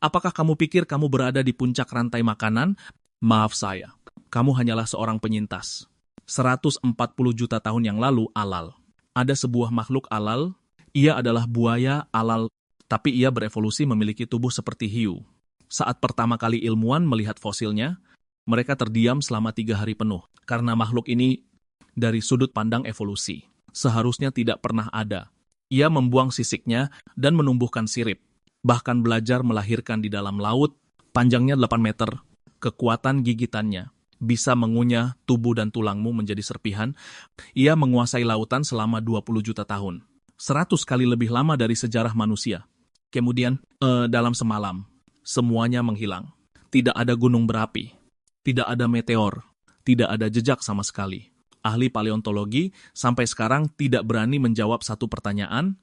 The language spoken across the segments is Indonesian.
Apakah kamu pikir kamu berada di puncak rantai makanan? Maaf saya, kamu hanyalah seorang penyintas. 140 juta tahun yang lalu, alal. Ada sebuah makhluk alal, ia adalah buaya alal, tapi ia berevolusi memiliki tubuh seperti hiu. Saat pertama kali ilmuwan melihat fosilnya, mereka terdiam selama 3 hari penuh, karena makhluk ini dari sudut pandang evolusi seharusnya tidak pernah ada. Ia membuang sisiknya dan menumbuhkan sirip, bahkan belajar melahirkan di dalam laut, panjangnya 8 meter, kekuatan gigitannya bisa mengunyah tubuh dan tulangmu menjadi serpihan. Ia menguasai lautan selama 20 juta tahun, 100 kali lebih lama dari sejarah manusia. Kemudian, dalam semalam, semuanya menghilang. Tidak ada gunung berapi, tidak ada meteor, tidak ada jejak sama sekali. Ahli paleontologi sampai sekarang tidak berani menjawab satu pertanyaan,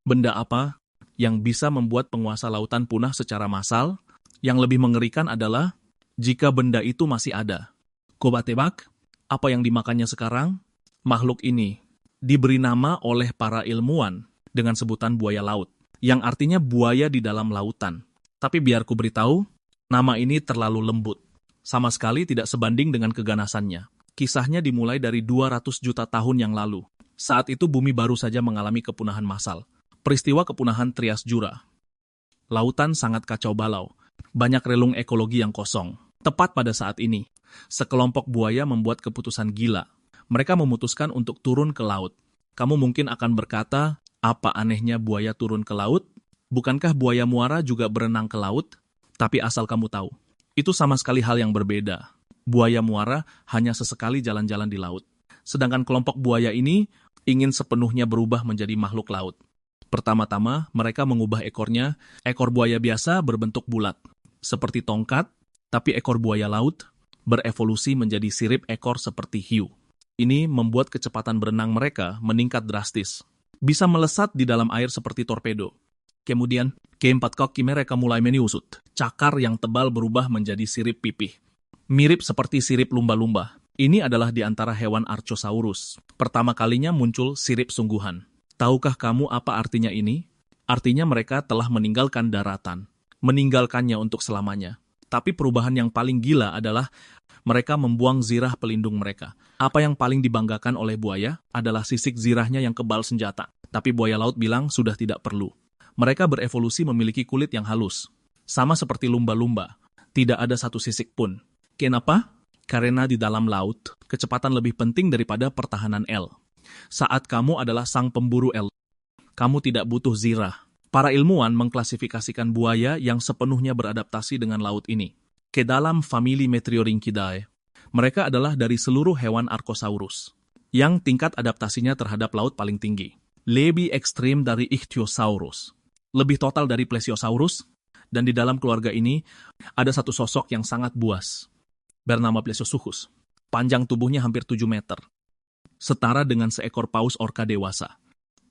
benda apa yang bisa membuat penguasa lautan punah secara massal? Yang lebih mengerikan adalah jika benda itu masih ada. Coba tebak, apa yang dimakannya sekarang? Makhluk ini diberi nama oleh para ilmuwan dengan sebutan buaya laut, yang artinya buaya di dalam lautan. Tapi biar ku beritahu, nama ini terlalu lembut. Sama sekali tidak sebanding dengan keganasannya. Kisahnya dimulai dari 200 juta tahun yang lalu. Saat itu bumi baru saja mengalami kepunahan massal. Peristiwa kepunahan Trias Jura. Lautan sangat kacau balau. Banyak relung ekologi yang kosong. Tepat pada saat ini, sekelompok buaya membuat keputusan gila. Mereka memutuskan untuk turun ke laut. Kamu mungkin akan berkata, apa anehnya buaya turun ke laut? Bukankah buaya muara juga berenang ke laut? Tapi asal kamu tahu, itu sama sekali hal yang berbeda. Buaya muara hanya sesekali jalan-jalan di laut. Sedangkan kelompok buaya ini ingin sepenuhnya berubah menjadi makhluk laut. Pertama-tama, mereka mengubah ekornya. Ekor buaya biasa berbentuk bulat, seperti tongkat, tapi ekor buaya laut berevolusi menjadi sirip ekor seperti hiu. Ini membuat kecepatan berenang mereka meningkat drastis. Bisa melesat di dalam air seperti torpedo. Kemudian, keempat kaki mereka mulai meniusut. Cakar yang tebal berubah menjadi sirip pipih. Mirip seperti sirip lumba-lumba. Ini adalah di antara hewan Archosaurus. Pertama kalinya muncul sirip sungguhan. Tahukah kamu apa artinya ini? Artinya mereka telah meninggalkan daratan. Meninggalkannya untuk selamanya. Tapi perubahan yang paling gila adalah mereka membuang zirah pelindung mereka. Apa yang paling dibanggakan oleh buaya adalah sisik zirahnya yang kebal senjata. Tapi buaya laut bilang sudah tidak perlu. Mereka berevolusi memiliki kulit yang halus. Sama seperti lumba-lumba. Tidak ada satu sisik pun. Kenapa? Karena di dalam laut, kecepatan lebih penting daripada pertahanan L. Saat kamu adalah sang pemburu L, kamu tidak butuh zirah. Para ilmuwan mengklasifikasikan buaya yang sepenuhnya beradaptasi dengan laut ini ke dalam famili Metriorhynchidae. Mereka adalah dari seluruh hewan Archosaurus, yang tingkat adaptasinya terhadap laut paling tinggi. Lebih ekstrim dari Ichthyosaurus, lebih total dari Plesiosaurus, dan di dalam keluarga ini ada satu sosok yang sangat buas, bernama Plesiosuchus. Panjang tubuhnya hampir 7 meter, setara dengan seekor paus orca dewasa.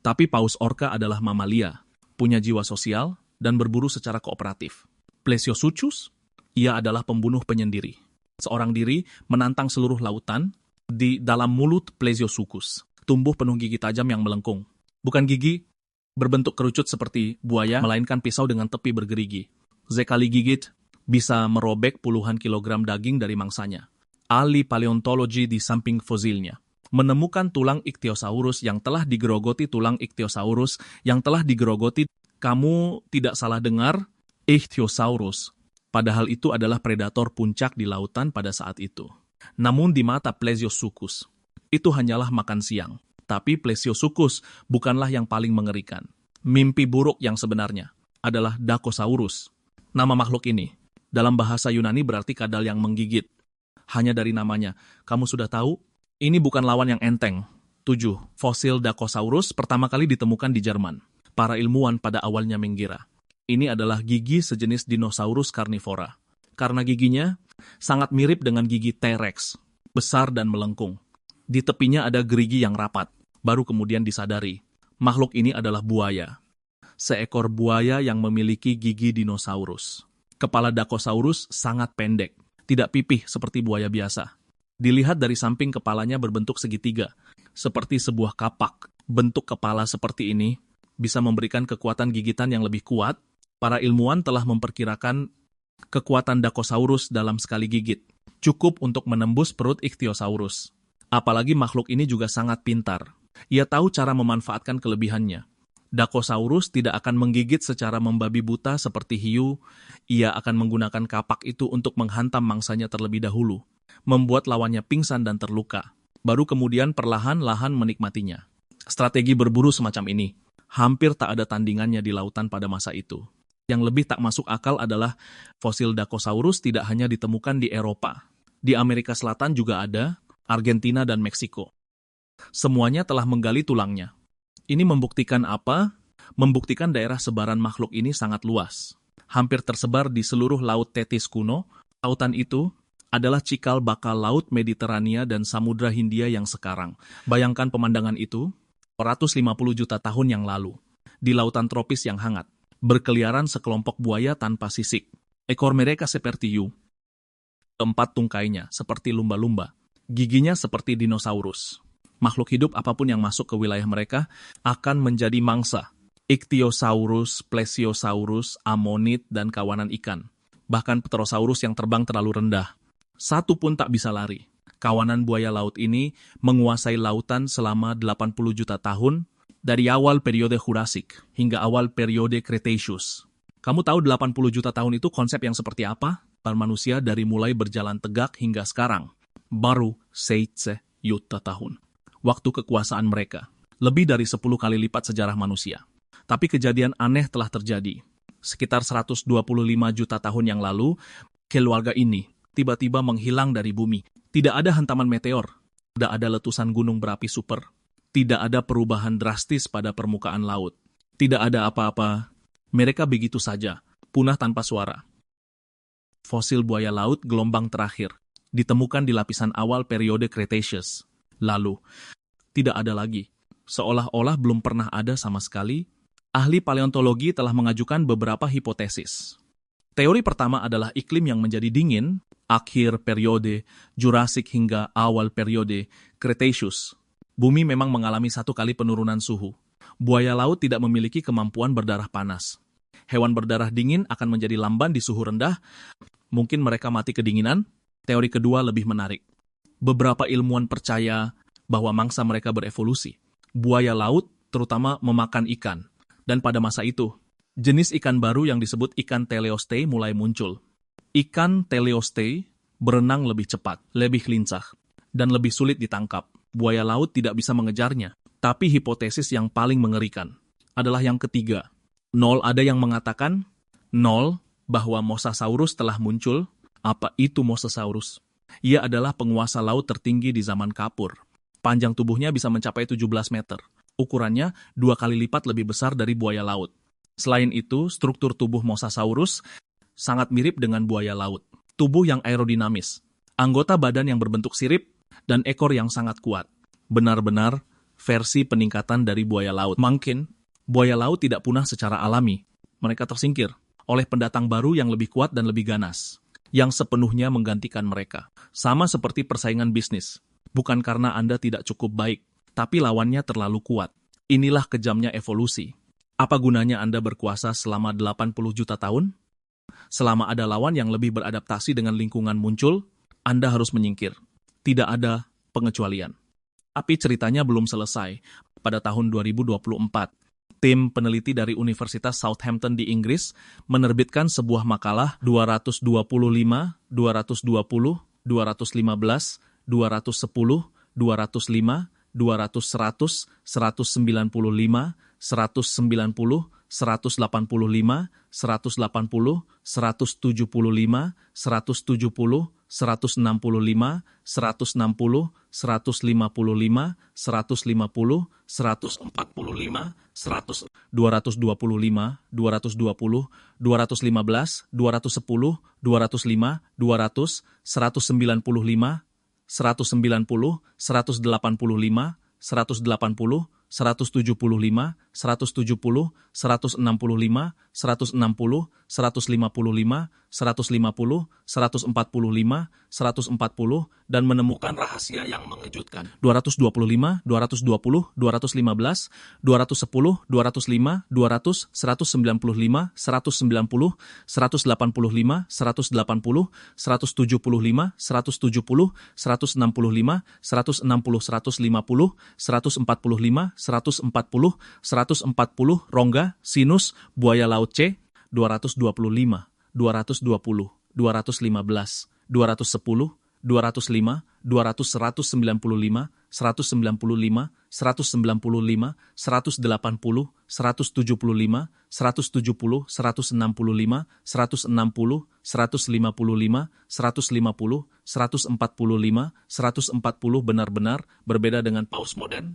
Tapi paus orca adalah mamalia, punya jiwa sosial, dan berburu secara kooperatif. Plesiosuchus, ia adalah pembunuh penyendiri. Seorang diri menantang seluruh lautan. Di dalam mulut Plesiosuchus tumbuh penuh gigi tajam yang melengkung. Bukan gigi berbentuk kerucut seperti buaya, melainkan pisau dengan tepi bergerigi. Sekali gigit, bisa merobek puluhan kilogram daging dari mangsanya. Ahli paleontologi di samping fosilnya menemukan tulang Ichthyosaurus yang telah digerogoti Kamu tidak salah dengar, Ichthyosaurus. Padahal itu adalah predator puncak di lautan pada saat itu. Namun di mata Plesiosuchus, itu hanyalah makan siang. Tapi Plesiosuchus bukanlah yang paling mengerikan. Mimpi buruk yang sebenarnya adalah Dacosaurus. Nama makhluk ini dalam bahasa Yunani berarti kadal yang menggigit. Hanya dari namanya, kamu sudah tahu, ini bukan lawan yang enteng. 7. Fosil Dacosaurus pertama kali ditemukan di Jerman. Para ilmuwan pada awalnya mengira ini adalah gigi sejenis dinosaurus karnivora. Karena giginya sangat mirip dengan gigi T-Rex, besar dan melengkung. Di tepinya ada gerigi yang rapat. Baru kemudian disadari, makhluk ini adalah buaya. Seekor buaya yang memiliki gigi dinosaurus. Kepala Dacosaurus sangat pendek, tidak pipih seperti buaya biasa. Dilihat dari samping, kepalanya berbentuk segitiga, seperti sebuah kapak. Bentuk kepala seperti ini bisa memberikan kekuatan gigitan yang lebih kuat Para ilmuwan telah memperkirakan kekuatan Dakosaurus dalam sekali gigit cukup untuk menembus perut Ichthyosaurus. Apalagi makhluk ini juga sangat pintar. Ia tahu cara memanfaatkan kelebihannya. Dakosaurus tidak akan menggigit secara membabi buta seperti hiu. Ia akan menggunakan kapak itu untuk menghantam mangsanya terlebih dahulu, membuat lawannya pingsan dan terluka, baru kemudian perlahan-lahan menikmatinya. Strategi berburu semacam ini hampir tak ada tandingannya di lautan pada masa itu. Yang lebih tak masuk akal adalah fosil Dakosaurus tidak hanya ditemukan di Eropa. Di Amerika Selatan juga ada, Argentina dan Meksiko. Semuanya telah menggali tulangnya. Ini membuktikan apa? Membuktikan daerah sebaran makhluk ini sangat luas. Hampir tersebar di seluruh Laut Tethys kuno. Lautan itu adalah cikal bakal Laut Mediterania dan Samudra Hindia yang sekarang. Bayangkan pemandangan itu 450 juta tahun yang lalu, di lautan tropis yang hangat. Berkeliaran sekelompok buaya tanpa sisik. Ekor mereka seperti hiu. Keempat tungkainya seperti lumba-lumba. Giginya seperti dinosaurus. Makhluk hidup apapun yang masuk ke wilayah mereka akan menjadi mangsa. Ichthyosaurus, Plesiosaurus, Ammonid, dan kawanan ikan. Bahkan Pterosaurus yang terbang terlalu rendah. Satu pun tak bisa lari. Kawanan buaya laut ini menguasai lautan selama 80 juta tahun, dari awal periode Jurassic hingga awal periode Cretaceous. Kamu tahu 80 juta tahun itu konsep yang seperti apa? Para manusia dari mulai berjalan tegak hingga sekarang. Baru 6 juta tahun. Waktu kekuasaan mereka. Lebih dari 10 kali lipat sejarah manusia. Tapi kejadian aneh telah terjadi. Sekitar 125 juta tahun yang lalu, keluarga ini tiba-tiba menghilang dari bumi. Tidak ada hantaman meteor. Tidak ada letusan gunung berapi super. Tidak ada perubahan drastis pada permukaan laut. Tidak ada apa-apa. Mereka begitu saja, punah tanpa suara. Fosil buaya laut gelombang terakhir ditemukan di lapisan awal periode Cretaceous. Lalu, tidak ada lagi. Seolah-olah belum pernah ada sama sekali. Ahli paleontologi telah mengajukan beberapa hipotesis. Teori pertama adalah iklim yang menjadi dingin, akhir periode Jurassic hingga awal periode Cretaceous. Bumi memang mengalami satu kali penurunan suhu. Buaya laut tidak memiliki kemampuan berdarah panas. Hewan berdarah dingin akan menjadi lamban di suhu rendah. Mungkin mereka mati kedinginan. Teori kedua lebih menarik. Beberapa ilmuwan percaya bahwa mangsa mereka berevolusi. Buaya laut terutama memakan ikan. Dan pada masa itu, jenis ikan baru yang disebut ikan teleostei mulai muncul. Ikan teleostei berenang lebih cepat, lebih lincah, dan lebih sulit ditangkap. Buaya laut tidak bisa mengejarnya. Tapi hipotesis yang paling mengerikan adalah yang ketiga. Ada yang mengatakan bahwa Mosasaurus telah muncul. Apa itu Mosasaurus? Ia adalah penguasa laut tertinggi di zaman Kapur. Panjang tubuhnya bisa mencapai 17 meter. Ukurannya 2 kali lipat lebih besar dari buaya laut. Selain itu, struktur tubuh Mosasaurus sangat mirip dengan buaya laut. Tubuh yang aerodinamis, anggota badan yang berbentuk sirip, dan ekor yang sangat kuat. Benar-benar versi peningkatan dari buaya laut. Mungkin, buaya laut tidak punah secara alami. Mereka tersingkir oleh pendatang baru yang lebih kuat dan lebih ganas, yang sepenuhnya menggantikan mereka. Sama seperti persaingan bisnis. Bukan karena Anda tidak cukup baik, tapi lawannya terlalu kuat. Inilah kejamnya evolusi. Apa gunanya Anda berkuasa selama 80 juta tahun? Selama ada lawan yang lebih beradaptasi dengan lingkungan muncul, Anda harus menyingkir. Tidak ada pengecualian. Tapi ceritanya belum selesai. Pada tahun 2024, tim peneliti dari Universitas Southampton di Inggris menerbitkan sebuah makalah 225, 220, 215, 210, 205, 200, 195, 190, 185, 180, 175, 170, 165, 160, 155, 150, 145, 225, 220, 215, 210, 205, 200, 195, 190, 185, 180, 175, 170, 165, 160, 155, 150, 145, 140, dan menemukan rahasia yang mengejutkan. 225, 220, 215, 210, 205, 200, 195, 190, 185, 180, 175, 170, 170, 160, 165, 160, 150, 145, 140, rongga, sinus, buaya laut C, 225, 220, 215, 210, 205, 200, 195, 195, 195, 180, 175, 170, 165, 160, 155, 150, 145, 140 benar-benar berbeda dengan paus modern.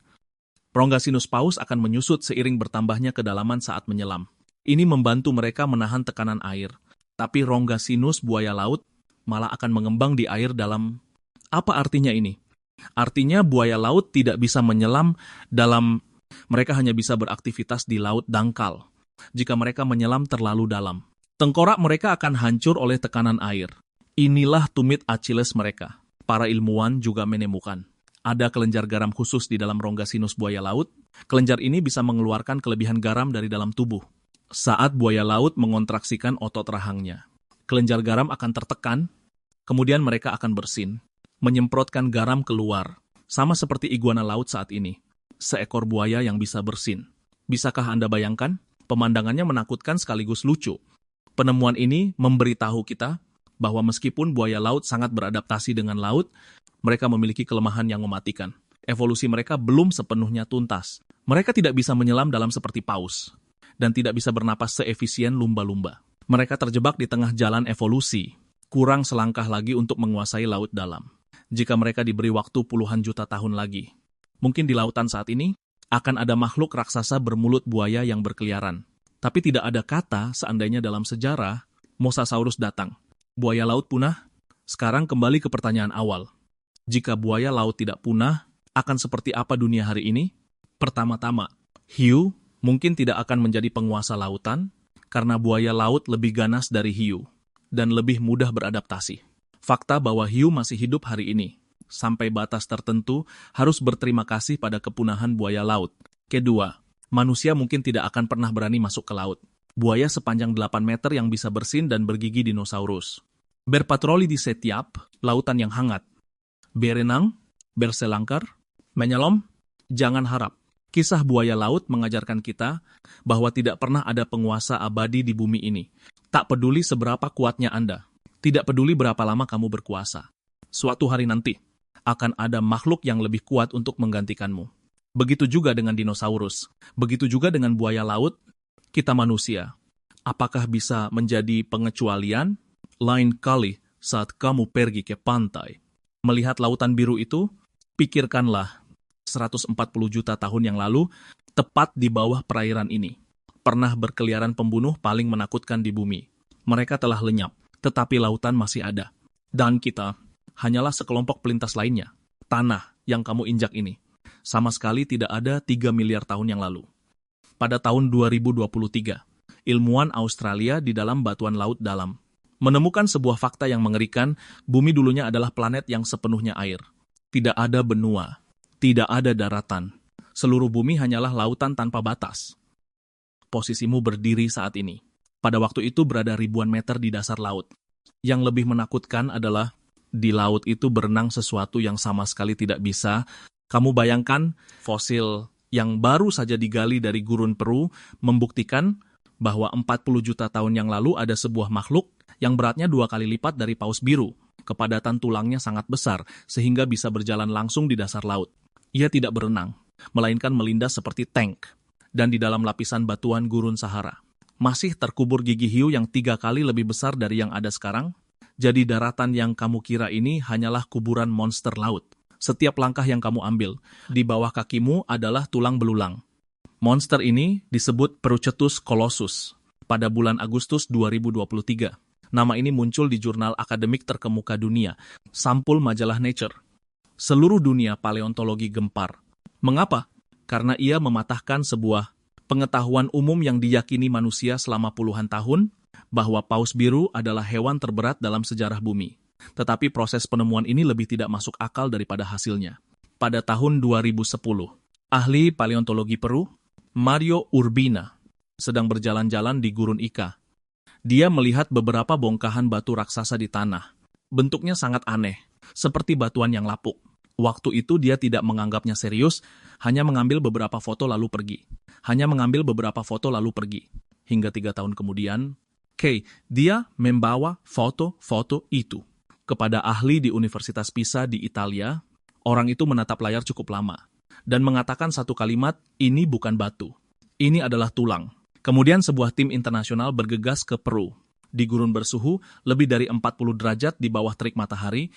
Rongga sinus paus akan menyusut seiring bertambahnya kedalaman saat menyelam. Ini membantu mereka menahan tekanan air. Tapi rongga sinus buaya laut malah akan mengembang di air dalam. Apa artinya ini? Artinya buaya laut tidak bisa menyelam dalam, mereka hanya bisa beraktivitas di laut dangkal. Jika mereka menyelam terlalu dalam, tengkorak mereka akan hancur oleh tekanan air. Inilah tumit Achilles mereka. Para ilmuwan juga menemukan ada kelenjar garam khusus di dalam rongga sinus buaya laut. Kelenjar ini bisa mengeluarkan kelebihan garam dari dalam tubuh. Saat buaya laut mengontraksikan otot rahangnya, kelenjar garam akan tertekan, kemudian mereka akan bersin, menyemprotkan garam keluar, sama seperti iguana laut saat ini. Seekor buaya yang bisa bersin. Bisakah Anda bayangkan? Pemandangannya menakutkan sekaligus lucu. Penemuan ini memberitahu kita bahwa meskipun buaya laut sangat beradaptasi dengan laut, mereka memiliki kelemahan yang mematikan. Evolusi mereka belum sepenuhnya tuntas. Mereka tidak bisa menyelam dalam seperti paus, dan tidak bisa bernapas seefisien lumba-lumba. Mereka terjebak di tengah jalan evolusi, kurang selangkah lagi untuk menguasai laut dalam. Jika mereka diberi waktu puluhan juta tahun lagi, mungkin di lautan saat ini akan ada makhluk raksasa bermulut buaya yang berkeliaran. Tapi tidak ada kata seandainya dalam sejarah Mosasaurus datang. Buaya laut punah? Sekarang kembali ke pertanyaan awal. Jika buaya laut tidak punah, akan seperti apa dunia hari ini? Pertama-tama, hiu mungkin tidak akan menjadi penguasa lautan karena buaya laut lebih ganas dari hiu dan lebih mudah beradaptasi. Fakta bahwa hiu masih hidup hari ini, sampai batas tertentu, harus berterima kasih pada kepunahan buaya laut. Kedua, manusia mungkin tidak akan pernah berani masuk ke laut. Buaya sepanjang 8 meter yang bisa bersin dan bergigi dinosaurus. Berpatroli di setiap lautan yang hangat. Berenang, berselangkar, menyelam, jangan harap. Kisah buaya laut mengajarkan kita bahwa tidak pernah ada penguasa abadi di bumi ini. Tak peduli seberapa kuatnya Anda, tidak peduli berapa lama kamu berkuasa. Suatu hari nanti, akan ada makhluk yang lebih kuat untuk menggantikanmu. Begitu juga dengan dinosaurus, begitu juga dengan buaya laut, kita manusia. Apakah bisa menjadi pengecualian? Lain kali saat kamu pergi ke pantai, melihat lautan biru itu, pikirkanlah 140 juta tahun yang lalu, tepat di bawah perairan ini, pernah berkeliaran pembunuh paling menakutkan di bumi. Mereka telah lenyap, tetapi lautan masih ada. Dan kita hanyalah sekelompok pelintas lainnya. Tanah yang kamu injak ini sama sekali tidak ada 3 miliar tahun yang lalu. Pada tahun 2023, ilmuwan Australia di dalam batuan laut dalam menemukan sebuah fakta yang mengerikan. Bumi dulunya adalah planet yang sepenuhnya air. Tidak ada benua, tidak ada daratan. Seluruh bumi hanyalah lautan tanpa batas. Posisimu berdiri saat ini. Pada waktu itu berada ribuan meter di dasar laut. Yang lebih menakutkan adalah di laut itu berenang sesuatu yang sama sekali tidak bisa. Kamu bayangkan fosil yang baru saja digali dari gurun Peru membuktikan bahwa 40 juta tahun yang lalu ada sebuah makhluk yang beratnya 2 kali lipat dari paus biru. Kepadatan tulangnya sangat besar sehingga bisa berjalan langsung di dasar laut. Ia tidak berenang, melainkan melindas seperti tank. Dan di dalam lapisan batuan gurun Sahara masih terkubur gigi hiu yang 3 kali lebih besar dari yang ada sekarang. Jadi daratan yang kamu kira ini hanyalah kuburan monster laut. Setiap langkah yang kamu ambil, di bawah kakimu adalah tulang belulang. Monster ini disebut Perucetus colossus pada bulan Agustus 2023. Nama ini muncul di jurnal akademik terkemuka dunia, sampul majalah Nature. Seluruh dunia paleontologi gempar. Mengapa? karena ia mematahkan sebuah pengetahuan umum yang diyakini manusia selama puluhan tahun bahwa paus biru adalah hewan terberat dalam sejarah bumi. Tetapi proses penemuan ini lebih tidak masuk akal daripada hasilnya. Pada tahun 2010, ahli paleontologi Peru, Mario Urbina, sedang berjalan-jalan di Gurun Ica. Dia melihat beberapa bongkahan batu raksasa di tanah. Bentuknya sangat aneh, seperti batuan yang lapuk. Waktu itu dia tidak menganggapnya serius, hanya mengambil beberapa foto lalu pergi. Hingga 3 tahun kemudian, dia membawa foto-foto itu kepada ahli di Universitas Pisa di Italia. Orang itu menatap layar cukup lama dan mengatakan satu kalimat, "Ini bukan batu, ini adalah tulang." Kemudian sebuah tim internasional bergegas ke Peru di gurun bersuhu lebih dari 40 derajat di bawah terik matahari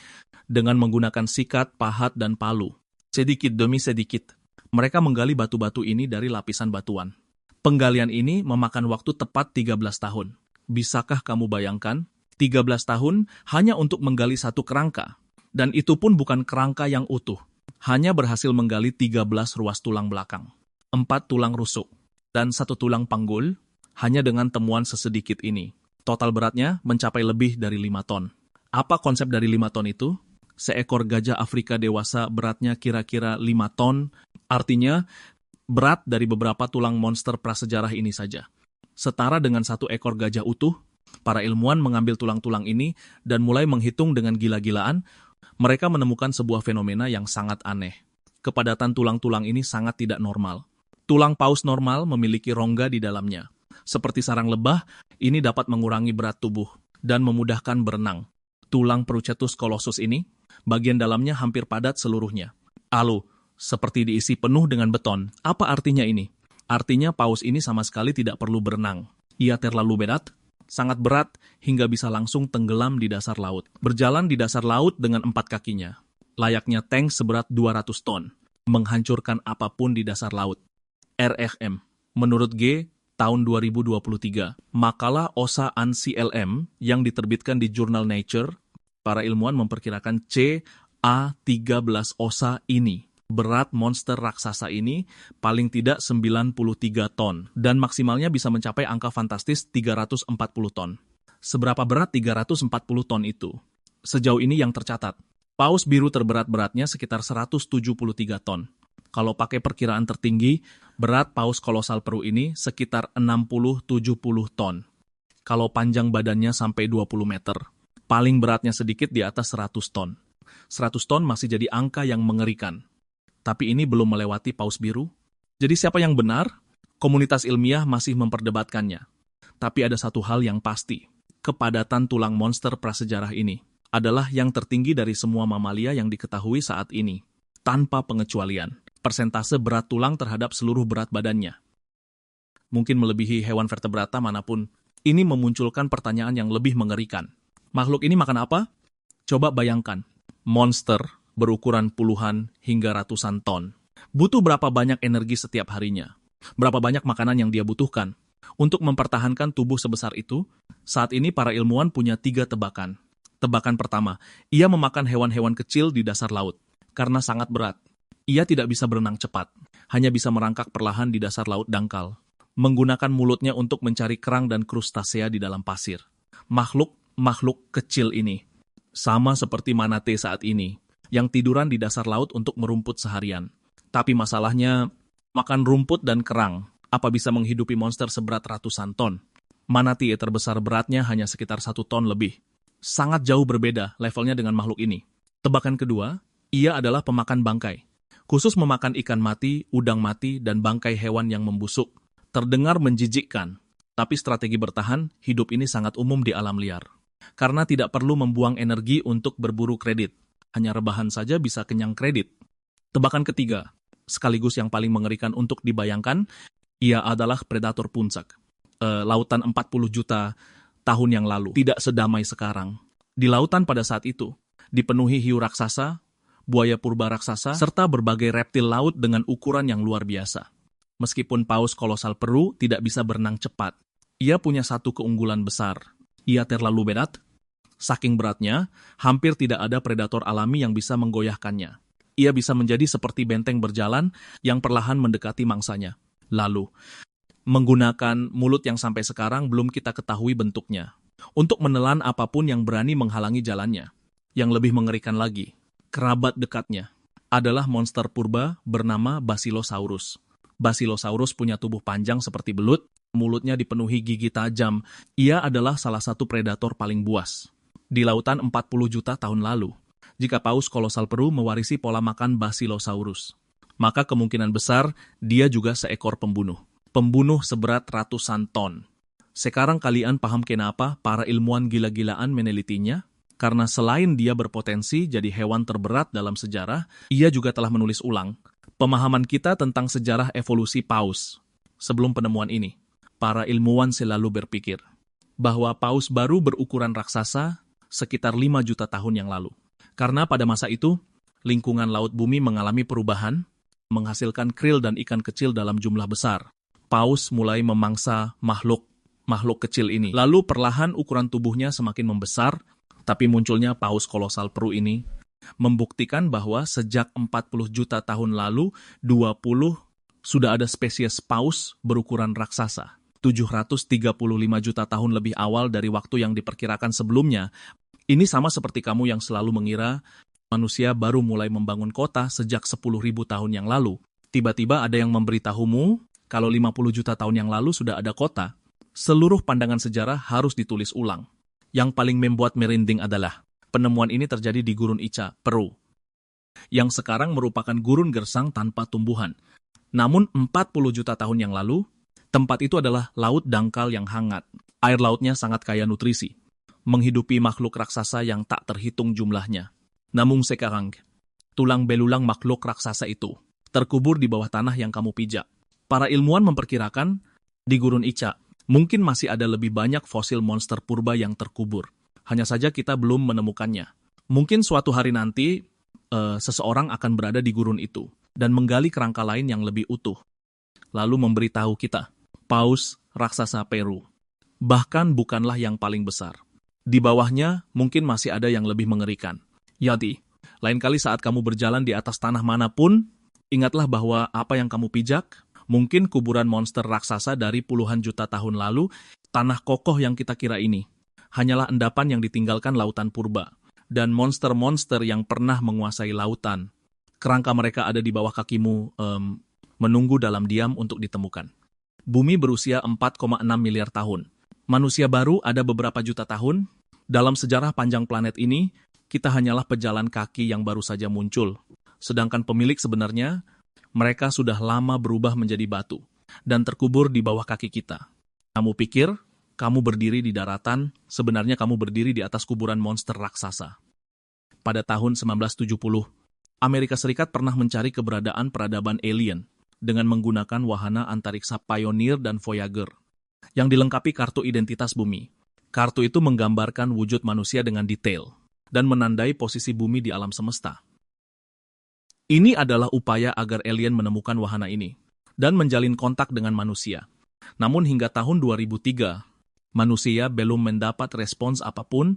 dengan menggunakan sikat, pahat, dan palu. Sedikit demi sedikit, mereka menggali batu-batu ini dari lapisan batuan. Penggalian ini memakan waktu tepat 13 tahun. Bisakah kamu bayangkan? 13 tahun hanya untuk menggali satu kerangka. Dan itu pun bukan kerangka yang utuh. Hanya berhasil menggali 13 ruas tulang belakang, 4 tulang rusuk, dan 1 tulang panggul hanya dengan temuan sesedikit ini. Total beratnya mencapai lebih dari 5 ton. Apa konsep dari 5 ton itu? Seekor gajah Afrika dewasa beratnya kira-kira 5 ton, artinya berat dari beberapa tulang monster prasejarah ini saja. Setara dengan 1 ekor gajah utuh, para ilmuwan mengambil tulang-tulang ini dan mulai menghitung dengan gila-gilaan. Mereka menemukan sebuah fenomena yang sangat aneh. Kepadatan tulang-tulang ini sangat tidak normal. Tulang paus normal memiliki rongga di dalamnya. Seperti sarang lebah, ini dapat mengurangi berat tubuh dan memudahkan berenang. Tulang Prucetus colossus ini, bagian dalamnya hampir padat seluruhnya. Seperti diisi penuh dengan beton. Apa artinya ini? Artinya paus ini sama sekali tidak perlu berenang. Ia terlalu berat, sangat berat, hingga bisa langsung tenggelam di dasar laut. Berjalan di dasar laut dengan 4 kakinya. Layaknya tank seberat 200 ton. Menghancurkan apapun di dasar laut. RFM. Menurut G, tahun 2023, makalah OSA ANSI-LM yang diterbitkan di jurnal Nature, para ilmuwan memperkirakan CA13 OSA ini, berat monster raksasa ini, paling tidak 93 ton, dan maksimalnya bisa mencapai angka fantastis 340 ton. Seberapa berat 340 ton itu? Sejauh ini yang tercatat, paus biru terberat-beratnya sekitar 173 ton. Kalau pakai perkiraan tertinggi, berat paus kolosal Peru ini sekitar 60-70 ton. Kalau panjang badannya sampai 20 meter, paling beratnya sedikit di atas 100 ton. 100 ton masih jadi angka yang mengerikan. Tapi ini belum melewati paus biru. Jadi siapa yang benar? Komunitas ilmiah masih memperdebatkannya. Tapi ada satu hal yang pasti. Kepadatan tulang monster prasejarah ini adalah yang tertinggi dari semua mamalia yang diketahui saat ini. Tanpa pengecualian. Persentase berat tulang terhadap seluruh berat badannya. Mungkin melebihi hewan vertebrata manapun. Ini memunculkan pertanyaan yang lebih mengerikan. Makhluk ini makan apa? Coba bayangkan. Monster berukuran puluhan hingga ratusan ton. Butuh berapa banyak energi setiap harinya? Berapa banyak makanan yang dia butuhkan? Untuk mempertahankan tubuh sebesar itu, saat ini para ilmuwan punya 3 tebakan. Tebakan pertama, ia memakan hewan-hewan kecil di dasar laut. Karena sangat berat. Ia tidak bisa berenang cepat, hanya bisa merangkak perlahan di dasar laut dangkal, menggunakan mulutnya untuk mencari kerang dan krustasea di dalam pasir. Makhluk kecil ini, sama seperti manate saat ini, yang tiduran di dasar laut untuk merumput seharian. Tapi masalahnya, makan rumput dan kerang, apa bisa menghidupi monster seberat ratusan ton? Manatee terbesar beratnya hanya sekitar 1 ton lebih. Sangat jauh berbeda levelnya dengan makhluk ini. Tebakan kedua, ia adalah pemakan bangkai. Khusus memakan ikan mati, udang mati, dan bangkai hewan yang membusuk. Terdengar menjijikkan, tapi strategi bertahan hidup ini sangat umum di alam liar. Karena tidak perlu membuang energi untuk berburu kredit. Hanya rebahan saja bisa kenyang kredit. Tebakan ketiga, sekaligus yang paling mengerikan untuk dibayangkan, ia adalah predator puncak. Lautan 40 juta tahun yang lalu, tidak sedamai sekarang. Di lautan pada saat itu, dipenuhi hiu raksasa, buaya purba raksasa, serta berbagai reptil laut dengan ukuran yang luar biasa. Meskipun paus kolosal Peru tidak bisa berenang cepat, ia punya satu keunggulan besar. Ia terlalu berat. Saking beratnya, hampir tidak ada predator alami yang bisa menggoyahkannya. Ia bisa menjadi seperti benteng berjalan yang perlahan mendekati mangsanya. Lalu, menggunakan mulut yang sampai sekarang belum kita ketahui bentuknya, untuk menelan apapun yang berani menghalangi jalannya. Yang lebih mengerikan lagi, kerabat dekatnya adalah monster purba bernama Basilosaurus. Basilosaurus punya tubuh panjang seperti belut, mulutnya dipenuhi gigi tajam. Ia adalah salah satu predator paling buas di lautan 40 juta tahun lalu. Jika paus kolosal Peru mewarisi pola makan Basilosaurus, maka kemungkinan besar dia juga seekor pembunuh. Pembunuh seberat ratusan ton. Sekarang kalian paham kenapa para ilmuwan gila-gilaan menelitinya? Karena selain dia berpotensi jadi hewan terberat dalam sejarah, ia juga telah menulis ulang pemahaman kita tentang sejarah evolusi paus. Sebelum penemuan ini, para ilmuwan selalu berpikir bahwa paus baru berukuran raksasa sekitar 5 juta tahun yang lalu. Karena pada masa itu, lingkungan laut bumi mengalami perubahan, menghasilkan krill dan ikan kecil dalam jumlah besar. Paus mulai memangsa makhluk kecil ini. Lalu perlahan ukuran tubuhnya semakin membesar, tapi munculnya paus kolosal Peru ini membuktikan bahwa sejak 40 juta tahun lalu, 20 sudah ada spesies paus berukuran raksasa. 735 juta tahun lebih awal dari waktu yang diperkirakan sebelumnya. Ini sama seperti kamu yang selalu mengira manusia baru mulai membangun kota sejak 10.000 tahun yang lalu. Tiba-tiba ada yang memberitahumu kalau 50 juta tahun yang lalu sudah ada kota. Seluruh pandangan sejarah harus ditulis ulang. Yang paling membuat merinding adalah penemuan ini terjadi di Gurun Ica, Peru, yang sekarang merupakan gurun gersang tanpa tumbuhan. Namun 40 juta tahun yang lalu, tempat itu adalah laut dangkal yang hangat. Air lautnya sangat kaya nutrisi, menghidupi makhluk raksasa yang tak terhitung jumlahnya. Namun sekarang, tulang belulang makhluk raksasa itu terkubur di bawah tanah yang kamu pijak. Para ilmuwan memperkirakan di Gurun Ica mungkin masih ada lebih banyak fosil monster purba yang terkubur. Hanya saja kita belum menemukannya. Mungkin suatu hari nanti, seseorang akan berada di gurun itu dan menggali kerangka lain yang lebih utuh. Lalu memberitahu kita, paus raksasa Peru bahkan bukanlah yang paling besar. Di bawahnya mungkin masih ada yang lebih mengerikan. Jadi, lain kali saat kamu berjalan di atas tanah manapun, ingatlah bahwa apa yang kamu pijak, mungkin kuburan monster raksasa dari puluhan juta tahun lalu, tanah kokoh yang kita kira ini hanyalah endapan yang ditinggalkan lautan purba, dan monster-monster yang pernah menguasai lautan. Kerangka mereka ada di bawah kakimu, menunggu dalam diam untuk ditemukan. Bumi berusia 4,6 miliar tahun. Manusia baru ada beberapa juta tahun. Dalam sejarah panjang planet ini, kita hanyalah pejalan kaki yang baru saja muncul. Sedangkan pemilik sebenarnya, mereka sudah lama berubah menjadi batu dan terkubur di bawah kaki kita. Kamu pikir kamu berdiri di daratan, sebenarnya kamu berdiri di atas kuburan monster raksasa. Pada tahun 1970, Amerika Serikat pernah mencari keberadaan peradaban alien dengan menggunakan wahana antariksa Pioneer dan Voyager yang dilengkapi kartu identitas bumi. Kartu itu menggambarkan wujud manusia dengan detail dan menandai posisi bumi di alam semesta. Ini adalah upaya agar alien menemukan wahana ini dan menjalin kontak dengan manusia. Namun hingga tahun 2003, manusia belum mendapat respons apapun.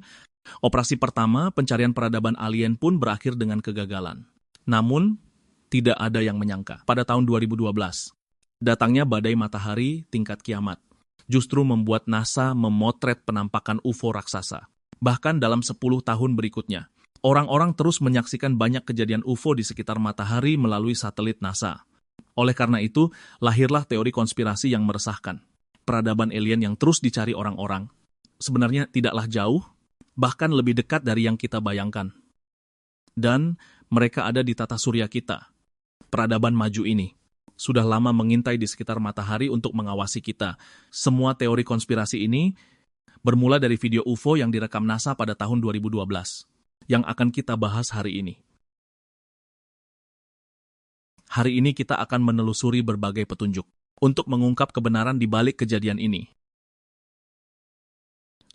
Operasi pertama pencarian peradaban alien pun berakhir dengan kegagalan. Namun, tidak ada yang menyangka. Pada tahun 2012, datangnya badai matahari tingkat kiamat justru membuat NASA memotret penampakan UFO raksasa. Bahkan dalam 10 tahun berikutnya, orang-orang terus menyaksikan banyak kejadian UFO di sekitar matahari melalui satelit NASA. Oleh karena itu, lahirlah teori konspirasi yang meresahkan. Peradaban alien yang terus dicari orang-orang sebenarnya tidaklah jauh, bahkan lebih dekat dari yang kita bayangkan. Dan mereka ada di tata surya kita. Peradaban maju ini sudah lama mengintai di sekitar matahari untuk mengawasi kita. Semua teori konspirasi ini bermula dari video UFO yang direkam NASA pada tahun 2012, yang akan kita bahas hari ini. Hari ini kita akan menelusuri berbagai petunjuk untuk mengungkap kebenaran di balik kejadian ini.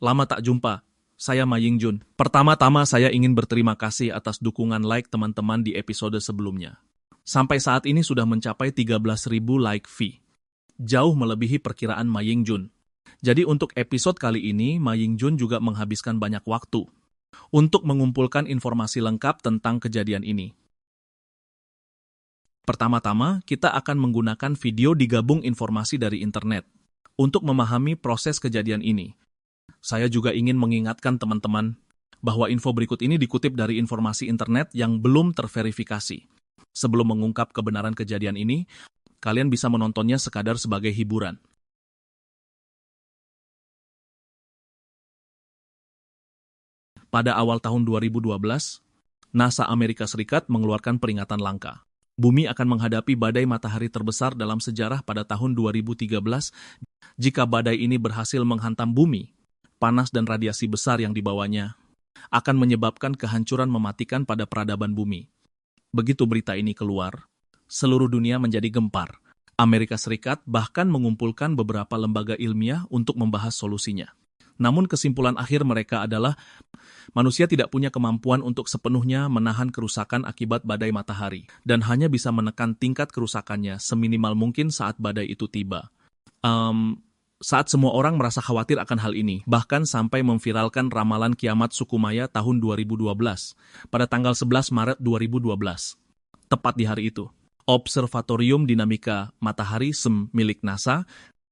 Lama tak jumpa, saya Ma Ying-jun. Pertama-tama saya ingin berterima kasih atas dukungan like teman-teman di episode sebelumnya. Sampai saat ini sudah mencapai 13.000 like fee. Jauh melebihi perkiraan Ma Ying-jun. Jadi untuk episode kali ini, Ma Ying-jun juga menghabiskan banyak waktu untuk mengumpulkan informasi lengkap tentang kejadian ini. Pertama-tama, kita akan menggunakan video digabung informasi dari internet untuk memahami proses kejadian ini. Saya juga ingin mengingatkan teman-teman bahwa info berikut ini dikutip dari informasi internet yang belum terverifikasi. Sebelum mengungkap kebenaran kejadian ini, kalian bisa menontonnya sekadar sebagai hiburan. Pada awal tahun 2012, NASA Amerika Serikat mengeluarkan peringatan langka. Bumi akan menghadapi badai matahari terbesar dalam sejarah pada tahun 2013 jika badai ini berhasil menghantam bumi. Panas dan radiasi besar yang dibawanya akan menyebabkan kehancuran mematikan pada peradaban bumi. Begitu berita ini keluar, seluruh dunia menjadi gempar. Amerika Serikat bahkan mengumpulkan beberapa lembaga ilmiah untuk membahas solusinya. Namun kesimpulan akhir mereka adalah manusia tidak punya kemampuan untuk sepenuhnya menahan kerusakan akibat badai matahari dan hanya bisa menekan tingkat kerusakannya seminimal mungkin saat badai itu tiba. Saat semua orang merasa khawatir akan hal ini, bahkan sampai memviralkan ramalan kiamat suku Maya tahun 2012 pada tanggal 11 Maret 2012. Tepat di hari itu, Observatorium Dinamika Matahari SEM milik NASA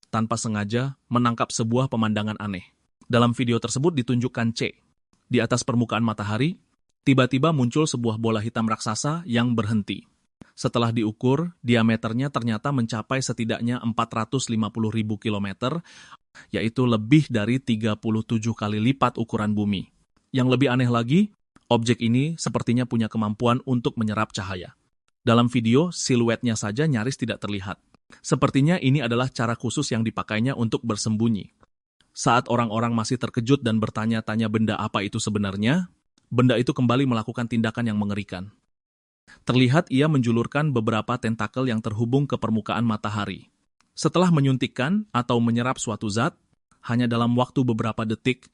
tanpa sengaja menangkap sebuah pemandangan aneh. Dalam video tersebut ditunjukkan C. Di atas permukaan matahari, tiba-tiba muncul sebuah bola hitam raksasa yang berhenti. Setelah diukur, diameternya ternyata mencapai setidaknya 450.000 kilometer, yaitu lebih dari 37 kali lipat ukuran bumi. Yang lebih aneh lagi, objek ini sepertinya punya kemampuan untuk menyerap cahaya. Dalam video, siluetnya saja nyaris tidak terlihat. Sepertinya ini adalah cara khusus yang dipakainya untuk bersembunyi. Saat orang-orang masih terkejut dan bertanya-tanya benda apa itu sebenarnya, benda itu kembali melakukan tindakan yang mengerikan. Terlihat ia menjulurkan beberapa tentakel yang terhubung ke permukaan matahari. Setelah menyuntikkan atau menyerap suatu zat, hanya dalam waktu beberapa detik,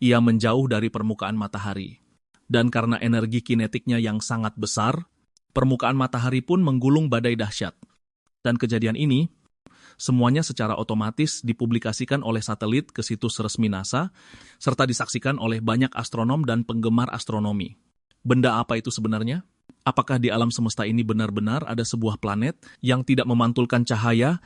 ia menjauh dari permukaan matahari. Dan karena energi kinetiknya yang sangat besar, permukaan matahari pun menggulung badai dahsyat. Dan kejadian ini, semuanya secara otomatis dipublikasikan oleh satelit ke situs resmi NASA, serta disaksikan oleh banyak astronom dan penggemar astronomi. Benda apa itu sebenarnya? Apakah di alam semesta ini benar-benar ada sebuah planet yang tidak memantulkan cahaya,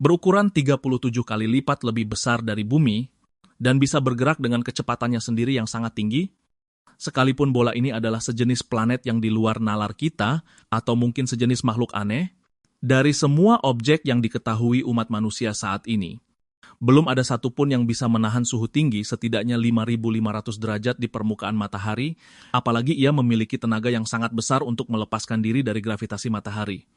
berukuran 37 kali lipat lebih besar dari bumi, dan bisa bergerak dengan kecepatannya sendiri yang sangat tinggi? Sekalipun bola ini adalah sejenis planet yang di luar nalar kita, atau mungkin sejenis makhluk aneh, dari semua objek yang diketahui umat manusia saat ini, belum ada satupun yang bisa menahan suhu tinggi setidaknya 5.500 derajat di permukaan matahari, apalagi ia memiliki tenaga yang sangat besar untuk melepaskan diri dari gravitasi matahari.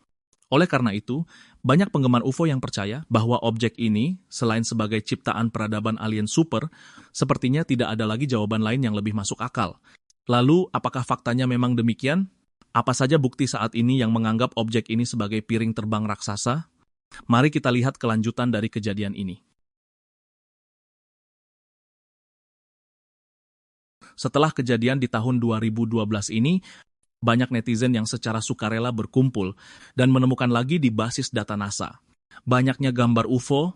Oleh karena itu, banyak penggemar UFO yang percaya bahwa objek ini, selain sebagai ciptaan peradaban alien super, sepertinya tidak ada lagi jawaban lain yang lebih masuk akal. Lalu, apakah faktanya memang demikian? Apa saja bukti saat ini yang menganggap objek ini sebagai piring terbang raksasa? Mari kita lihat kelanjutan dari kejadian ini. Setelah kejadian di tahun 2012 ini, banyak netizen yang secara sukarela berkumpul dan menemukan lagi di basis data NASA. Banyaknya gambar UFO,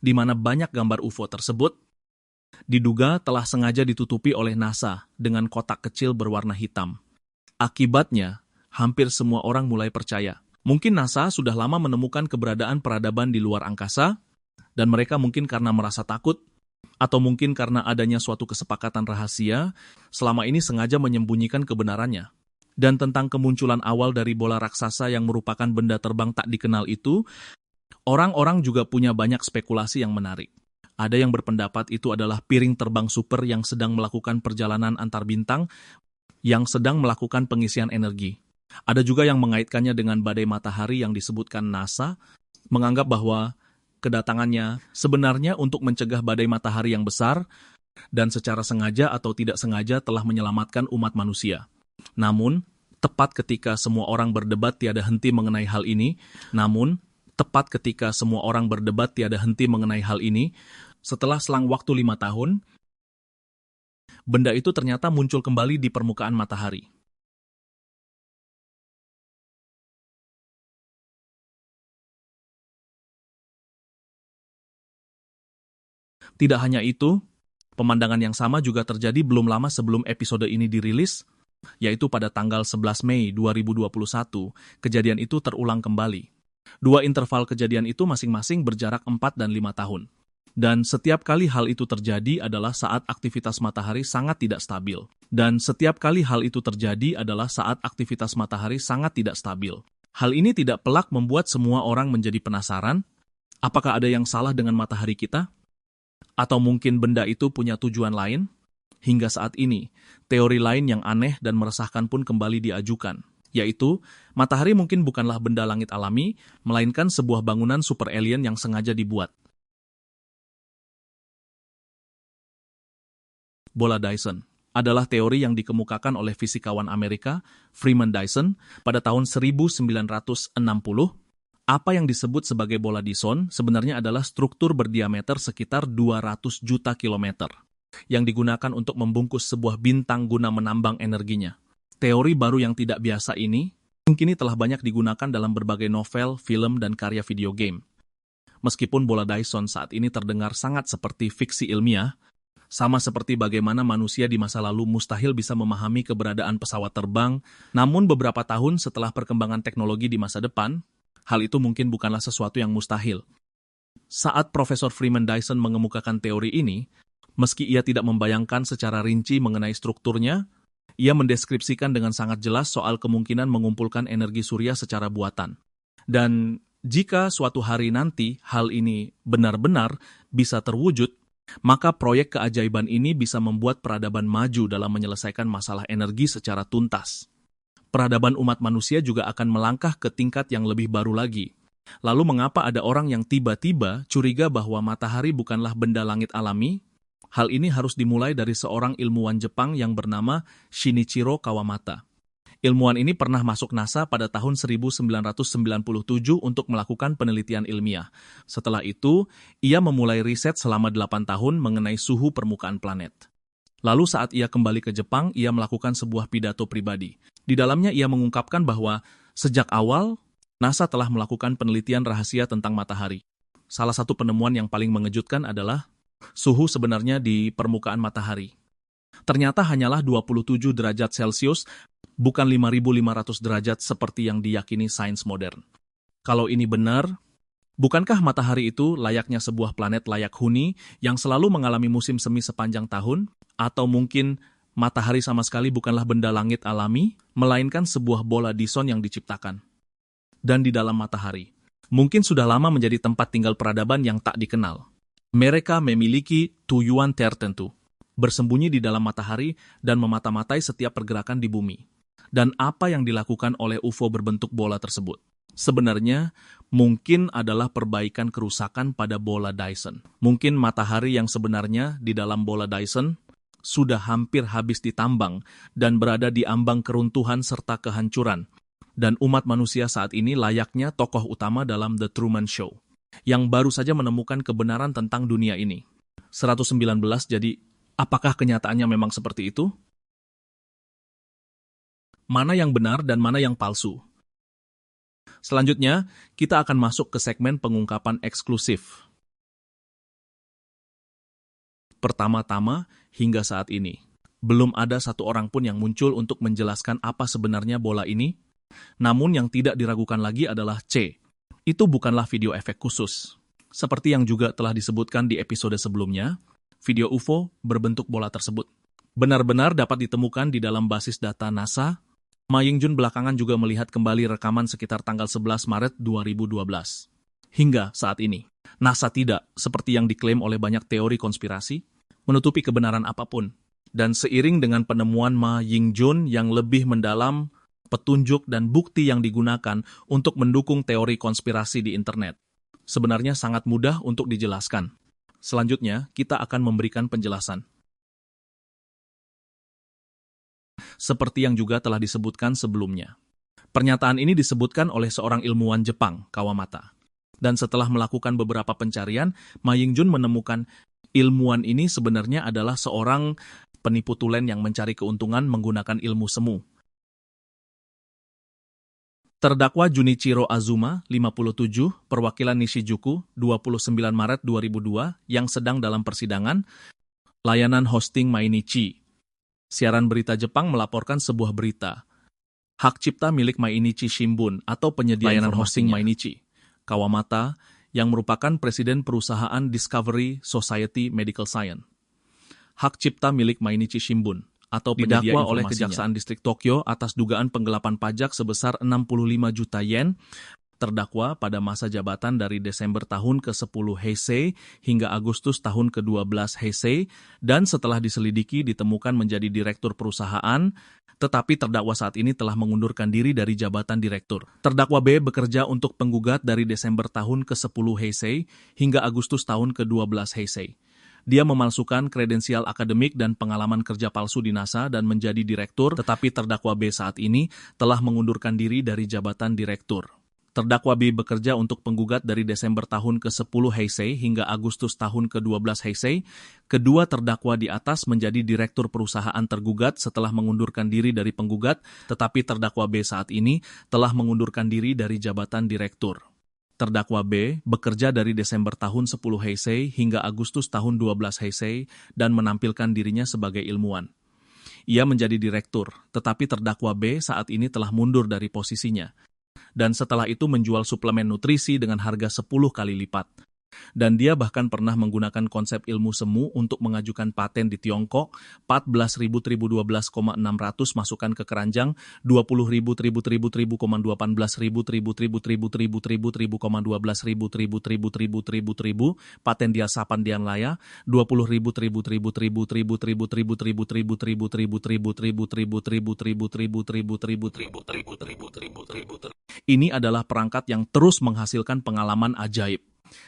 di mana banyak gambar UFO tersebut diduga telah sengaja ditutupi oleh NASA dengan kotak kecil berwarna hitam. Akibatnya, hampir semua orang mulai percaya. Mungkin NASA sudah lama menemukan keberadaan peradaban di luar angkasa, dan mereka mungkin karena merasa takut, atau mungkin karena adanya suatu kesepakatan rahasia, selama ini sengaja menyembunyikan kebenarannya. Dan tentang kemunculan awal dari bola raksasa yang merupakan benda terbang tak dikenal itu, orang-orang juga punya banyak spekulasi yang menarik. Ada yang berpendapat itu adalah piring terbang super yang sedang melakukan perjalanan antar bintang, yang sedang melakukan pengisian energi. Ada juga yang mengaitkannya dengan badai matahari yang disebutkan NASA, menganggap bahwa kedatangannya sebenarnya untuk mencegah badai matahari yang besar dan secara sengaja atau tidak sengaja telah menyelamatkan umat manusia. Namun, tepat ketika semua orang berdebat tiada henti mengenai hal ini, setelah selang waktu 5 tahun, benda itu ternyata muncul kembali di permukaan matahari. Tidak hanya itu, pemandangan yang sama juga terjadi belum lama sebelum episode ini dirilis. yaitu pada tanggal 11 Mei 2021, kejadian itu terulang kembali. Dua interval kejadian itu masing-masing berjarak 4 dan 5 tahun. Dan setiap kali hal itu terjadi adalah saat aktivitas matahari sangat tidak stabil. Hal ini tidak pelak membuat semua orang menjadi penasaran, apakah ada yang salah dengan matahari kita? Atau mungkin benda itu punya tujuan lain? Hingga saat ini, teori lain yang aneh dan meresahkan pun kembali diajukan, yaitu matahari mungkin bukanlah benda langit alami, melainkan sebuah bangunan super alien yang sengaja dibuat. Bola Dyson adalah teori yang dikemukakan oleh fisikawan Amerika, Freeman Dyson, pada tahun 1960. Apa yang disebut sebagai bola Dyson sebenarnya adalah struktur berdiameter sekitar 200 juta kilometer, yang digunakan untuk membungkus sebuah bintang guna menambang energinya. Teori baru yang tidak biasa ini kini telah banyak digunakan dalam berbagai novel, film, dan karya video game. Meskipun bola Dyson saat ini terdengar sangat seperti fiksi ilmiah, sama seperti bagaimana manusia di masa lalu mustahil bisa memahami keberadaan pesawat terbang, namun beberapa tahun setelah perkembangan teknologi di masa depan, hal itu mungkin bukanlah sesuatu yang mustahil. Saat Profesor Freeman Dyson mengemukakan teori ini, meski ia tidak membayangkan secara rinci mengenai strukturnya, ia mendeskripsikan dengan sangat jelas soal kemungkinan mengumpulkan energi surya secara buatan. Dan jika suatu hari nanti hal ini benar-benar bisa terwujud, maka proyek keajaiban ini bisa membuat peradaban maju dalam menyelesaikan masalah energi secara tuntas. Peradaban umat manusia juga akan melangkah ke tingkat yang lebih baru lagi. Lalu mengapa ada orang yang tiba-tiba curiga bahwa matahari bukanlah benda langit alami? Hal ini harus dimulai dari seorang ilmuwan Jepang yang bernama Shinichiro Kawamata. Ilmuwan ini pernah masuk NASA pada tahun 1997 untuk melakukan penelitian ilmiah. Setelah itu, ia memulai riset selama 8 tahun mengenai suhu permukaan planet. Lalu saat ia kembali ke Jepang, ia melakukan sebuah pidato pribadi. Di dalamnya ia mengungkapkan bahwa sejak awal, NASA telah melakukan penelitian rahasia tentang matahari. Salah satu penemuan yang paling mengejutkan adalah suhu sebenarnya di permukaan matahari. Ternyata hanyalah 27 derajat Celcius, bukan 5.500 derajat seperti yang diyakini sains modern. Kalau ini benar, bukankah matahari itu layaknya sebuah planet layak huni yang selalu mengalami musim semi sepanjang tahun? Atau mungkin matahari sama sekali bukanlah benda langit alami, melainkan sebuah bola Dyson yang diciptakan. Dan di dalam matahari, mungkin sudah lama menjadi tempat tinggal peradaban yang tak dikenal. Mereka memiliki tujuan tertentu, bersembunyi di dalam matahari dan memata-matai setiap pergerakan di bumi. Dan apa yang dilakukan oleh UFO berbentuk bola tersebut? Sebenarnya, mungkin adalah perbaikan kerusakan pada bola Dyson. Mungkin matahari yang sebenarnya di dalam bola Dyson sudah hampir habis ditambang dan berada di ambang keruntuhan serta kehancuran. Dan umat manusia saat ini layaknya tokoh utama dalam The Truman Show, yang baru saja menemukan kebenaran tentang dunia ini. 119, jadi apakah kenyataannya memang seperti itu? Mana yang benar dan mana yang palsu? Selanjutnya, kita akan masuk ke segmen pengungkapan eksklusif. Pertama-tama, hingga saat ini, belum ada satu orang pun yang muncul untuk menjelaskan apa sebenarnya bola ini. Namun yang tidak diragukan lagi adalah C. Itu bukanlah video efek khusus. Seperti yang juga telah disebutkan di episode sebelumnya, video UFO berbentuk bola tersebut benar-benar dapat ditemukan di dalam basis data NASA. Ma Ying-jun belakangan juga melihat kembali rekaman sekitar tanggal 11 Maret 2012. Hingga saat ini, NASA tidak, seperti yang diklaim oleh banyak teori konspirasi, menutupi kebenaran apapun. Dan seiring dengan penemuan Ma Ying-jun yang lebih mendalam, petunjuk dan bukti yang digunakan untuk mendukung teori konspirasi di internet sebenarnya sangat mudah untuk dijelaskan. Selanjutnya, kita akan memberikan penjelasan. Seperti yang juga telah disebutkan sebelumnya. Pernyataan ini disebutkan oleh seorang ilmuwan Jepang, Kawamata. Dan setelah melakukan beberapa pencarian, Ma Ying-jun menemukan ilmuwan ini sebenarnya adalah seorang penipu tulen yang mencari keuntungan menggunakan ilmu semu. Terdakwa Junichiro Azuma, 57, perwakilan Nishijuku, 29 Maret 2002, yang sedang dalam persidangan, layanan hosting Mainichi. Siaran berita Jepang melaporkan sebuah berita. Hak cipta milik Mainichi Shimbun atau penyedia layanan hosting Mainichi Kawamata, yang merupakan presiden perusahaan Discovery Society Medical Science. Hak cipta milik Mainichi Shimbun atau penyedia didakwa oleh Kejaksaan Distrik Tokyo atas dugaan penggelapan pajak sebesar 65 juta yen. Terdakwa pada masa jabatan dari Desember tahun ke-10 Heisei hingga Agustus tahun ke-12 Heisei, dan setelah diselidiki ditemukan menjadi direktur perusahaan, tetapi terdakwa saat ini telah mengundurkan diri dari jabatan direktur. Terdakwa B bekerja untuk penggugat dari Desember tahun ke-10 Heisei hingga Agustus tahun ke-12 Heisei. Dia memalsukan kredensial akademik dan pengalaman kerja palsu di NASA dan menjadi direktur, tetapi terdakwa B saat ini telah mengundurkan diri dari jabatan direktur. Terdakwa B bekerja untuk penggugat dari Desember tahun ke-10 Heisei hingga Agustus tahun ke-12 Heisei. Kedua terdakwa di atas menjadi direktur perusahaan tergugat setelah mengundurkan diri dari penggugat, tetapi terdakwa B saat ini telah mengundurkan diri dari jabatan direktur. Terdakwa B bekerja dari Desember tahun 10 Heisei hingga Agustus tahun 12 Heisei dan menampilkan dirinya sebagai ilmuwan. Ia menjadi direktur, tetapi terdakwa B saat ini telah mundur dari posisinya. Dan setelah itu menjual suplemen nutrisi dengan harga 10 kali lipat. Dan dia bahkan pernah menggunakan konsep ilmu semu untuk mengajukan paten di Tiongkok, 14.000-12,600 masukkan ke keranjang, 20.000, paten dia sapan dian laya, 20.000, ini adalah perangkat yang terus menghasilkan pengalaman ajaib.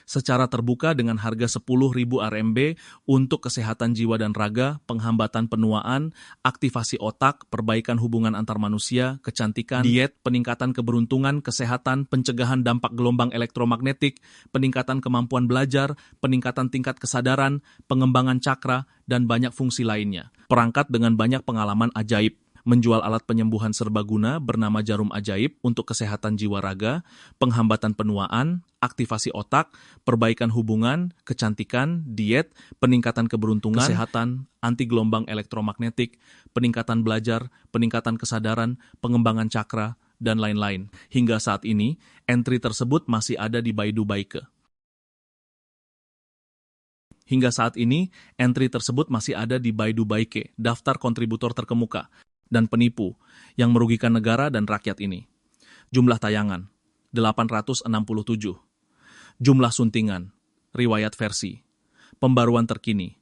Secara terbuka dengan harga 10.000 RMB untuk kesehatan jiwa dan raga, penghambatan penuaan, aktivasi otak, perbaikan hubungan antar manusia, kecantikan, diet, peningkatan keberuntungan, kesehatan, pencegahan dampak gelombang elektromagnetik, peningkatan kemampuan belajar, peningkatan tingkat kesadaran, pengembangan cakra, dan banyak fungsi lainnya. Perangkat dengan banyak pengalaman ajaib. Menjual alat penyembuhan serbaguna bernama Jarum Ajaib untuk kesehatan jiwa raga, penghambatan penuaan, aktivasi otak, perbaikan hubungan, kecantikan, diet, peningkatan keberuntungan, kesehatan, anti gelombang elektromagnetik, peningkatan belajar, peningkatan kesadaran, pengembangan cakra, dan lain-lain. Hingga saat ini, entry tersebut masih ada di Baidu Baike. Hingga saat ini, entry tersebut masih ada di Baidu Baike, daftar kontributor terkemuka dan penipu yang merugikan negara dan rakyat ini. Jumlah tayangan, 867. Jumlah suntingan, riwayat versi. Pembaruan terkini,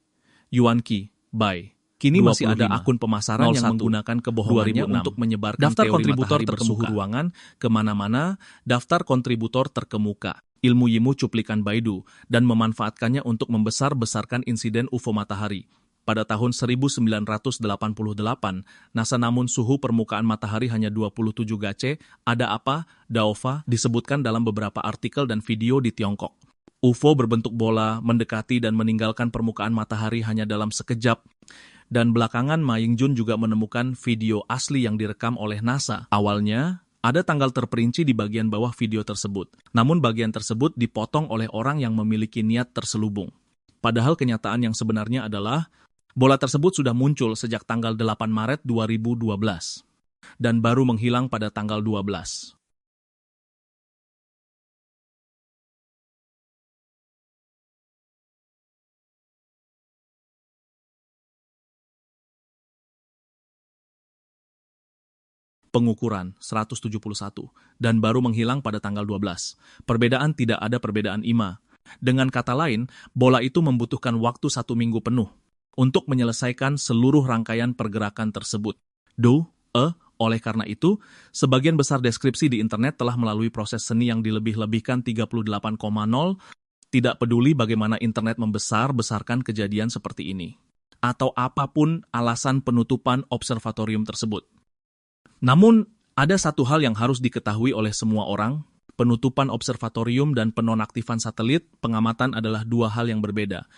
Yuanqi, Bai. Kini masih ada akun pemasaran yang menggunakan kebohongannya untuk menyebarkan daftar kontributor terkemuka ruangan kemana-mana, daftar kontributor terkemuka. Ilmu Yimu cuplikan Baidu dan memanfaatkannya untuk membesar-besarkan insiden UFO matahari. Pada tahun 1988, NASA namun suhu permukaan matahari hanya 27 Gace, ada apa, Daova, disebutkan dalam beberapa artikel dan video di Tiongkok. UFO berbentuk bola, mendekati dan meninggalkan permukaan matahari hanya dalam sekejap. Dan belakangan Ma Ying-jun juga menemukan video asli yang direkam oleh NASA. Awalnya, ada tanggal terperinci di bagian bawah video tersebut. Namun bagian tersebut dipotong oleh orang yang memiliki niat terselubung. Padahal kenyataan yang sebenarnya adalah bola tersebut sudah muncul sejak tanggal 8 Maret 2012 dan baru menghilang pada tanggal 12. Pengukuran 171 dan baru menghilang pada tanggal 12. Perbedaan tidak ada perbedaan IMA. Dengan kata lain, bola itu membutuhkan waktu 1 minggu penuh untuk menyelesaikan seluruh rangkaian pergerakan tersebut. Oleh karena itu, sebagian besar deskripsi di internet telah melalui proses seni yang dilebih-lebihkan 38,0, tidak peduli bagaimana internet membesar-besarkan kejadian seperti ini, atau apapun alasan penutupan observatorium tersebut. Namun, ada satu hal yang harus diketahui oleh semua orang, penutupan observatorium dan penonaktifan satelit pengamatan adalah dua hal yang berbeda.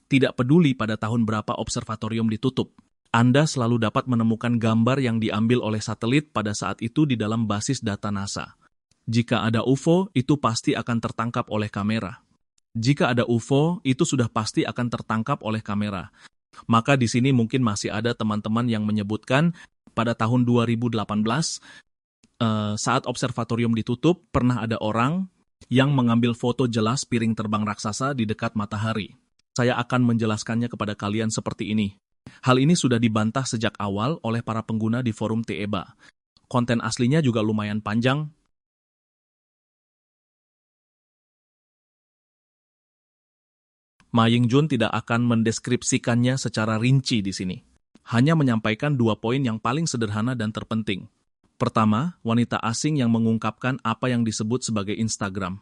Tidak peduli pada tahun berapa observatorium ditutup, Anda selalu dapat menemukan gambar yang diambil oleh satelit pada saat itu di dalam basis data NASA. Jika ada UFO, itu pasti akan tertangkap oleh kamera. Jika ada UFO, itu sudah pasti akan tertangkap oleh kamera. Maka di sini mungkin masih ada teman-teman yang menyebutkan pada tahun 2018 saat observatorium ditutup, pernah ada orang yang mengambil foto jelas piring terbang raksasa di dekat matahari. Saya akan menjelaskannya kepada kalian seperti ini. Hal ini sudah dibantah sejak awal oleh para pengguna di forum TEBA. Konten aslinya juga lumayan panjang. Ma Ying-jun tidak akan mendeskripsikannya secara rinci di sini. Hanya menyampaikan 2 poin yang paling sederhana dan terpenting. Pertama, wanita asing yang mengungkapkan apa yang disebut sebagai Instagram.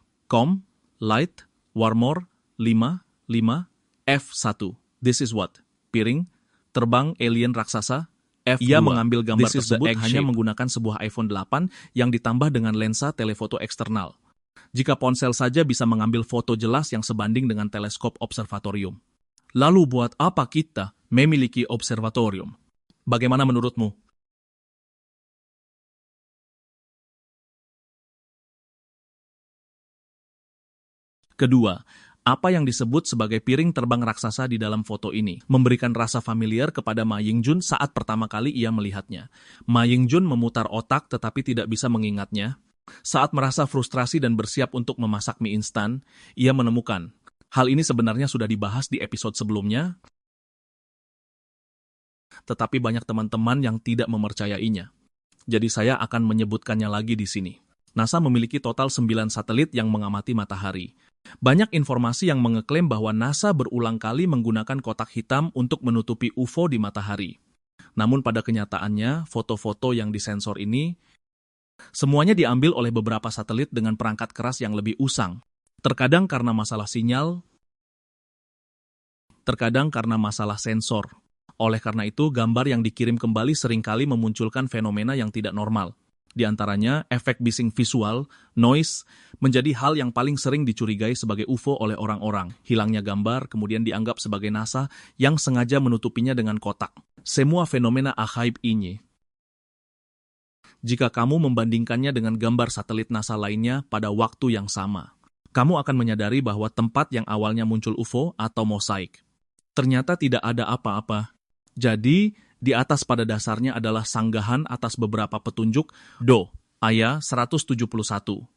Light, Warmore, 5, F1. This is what? Piring, terbang alien raksasa. F2. Ia mengambil gambar tersebut hanya menggunakan sebuah iPhone 8 yang ditambah dengan lensa telefoto eksternal. Jika ponsel saja bisa mengambil foto jelas yang sebanding dengan teleskop observatorium. Lalu buat apa kita memiliki observatorium? Bagaimana menurutmu? Kedua, apa yang disebut sebagai piring terbang raksasa di dalam foto ini memberikan rasa familiar kepada Ma Ying-jun saat pertama kali ia melihatnya. Ma Ying-jun memutar otak tetapi tidak bisa mengingatnya. Saat merasa frustrasi dan bersiap untuk memasak mie instan, ia menemukan hal ini sebenarnya sudah dibahas di episode sebelumnya, tetapi banyak teman-teman yang tidak mempercayainya. Jadi saya akan menyebutkannya lagi di sini. NASA memiliki total 9 satelit yang mengamati matahari. Banyak informasi yang mengeklaim bahwa NASA berulang kali menggunakan kotak hitam untuk menutupi UFO di matahari. Namun pada kenyataannya, foto-foto yang disensor ini semuanya diambil oleh beberapa satelit dengan perangkat keras yang lebih usang. Terkadang karena masalah sinyal, terkadang karena masalah sensor. Oleh karena itu, gambar yang dikirim kembali seringkali memunculkan fenomena yang tidak normal. Di antaranya, efek bising visual, noise, menjadi hal yang paling sering dicurigai sebagai UFO oleh orang-orang. Hilangnya gambar kemudian dianggap sebagai NASA yang sengaja menutupinya dengan kotak. Semua fenomena ajaib ini, jika kamu membandingkannya dengan gambar satelit NASA lainnya pada waktu yang sama, kamu akan menyadari bahwa tempat yang awalnya muncul UFO atau mosaik ternyata tidak ada apa-apa. Jadi, di atas pada dasarnya adalah sanggahan atas beberapa petunjuk Do, Aya 171.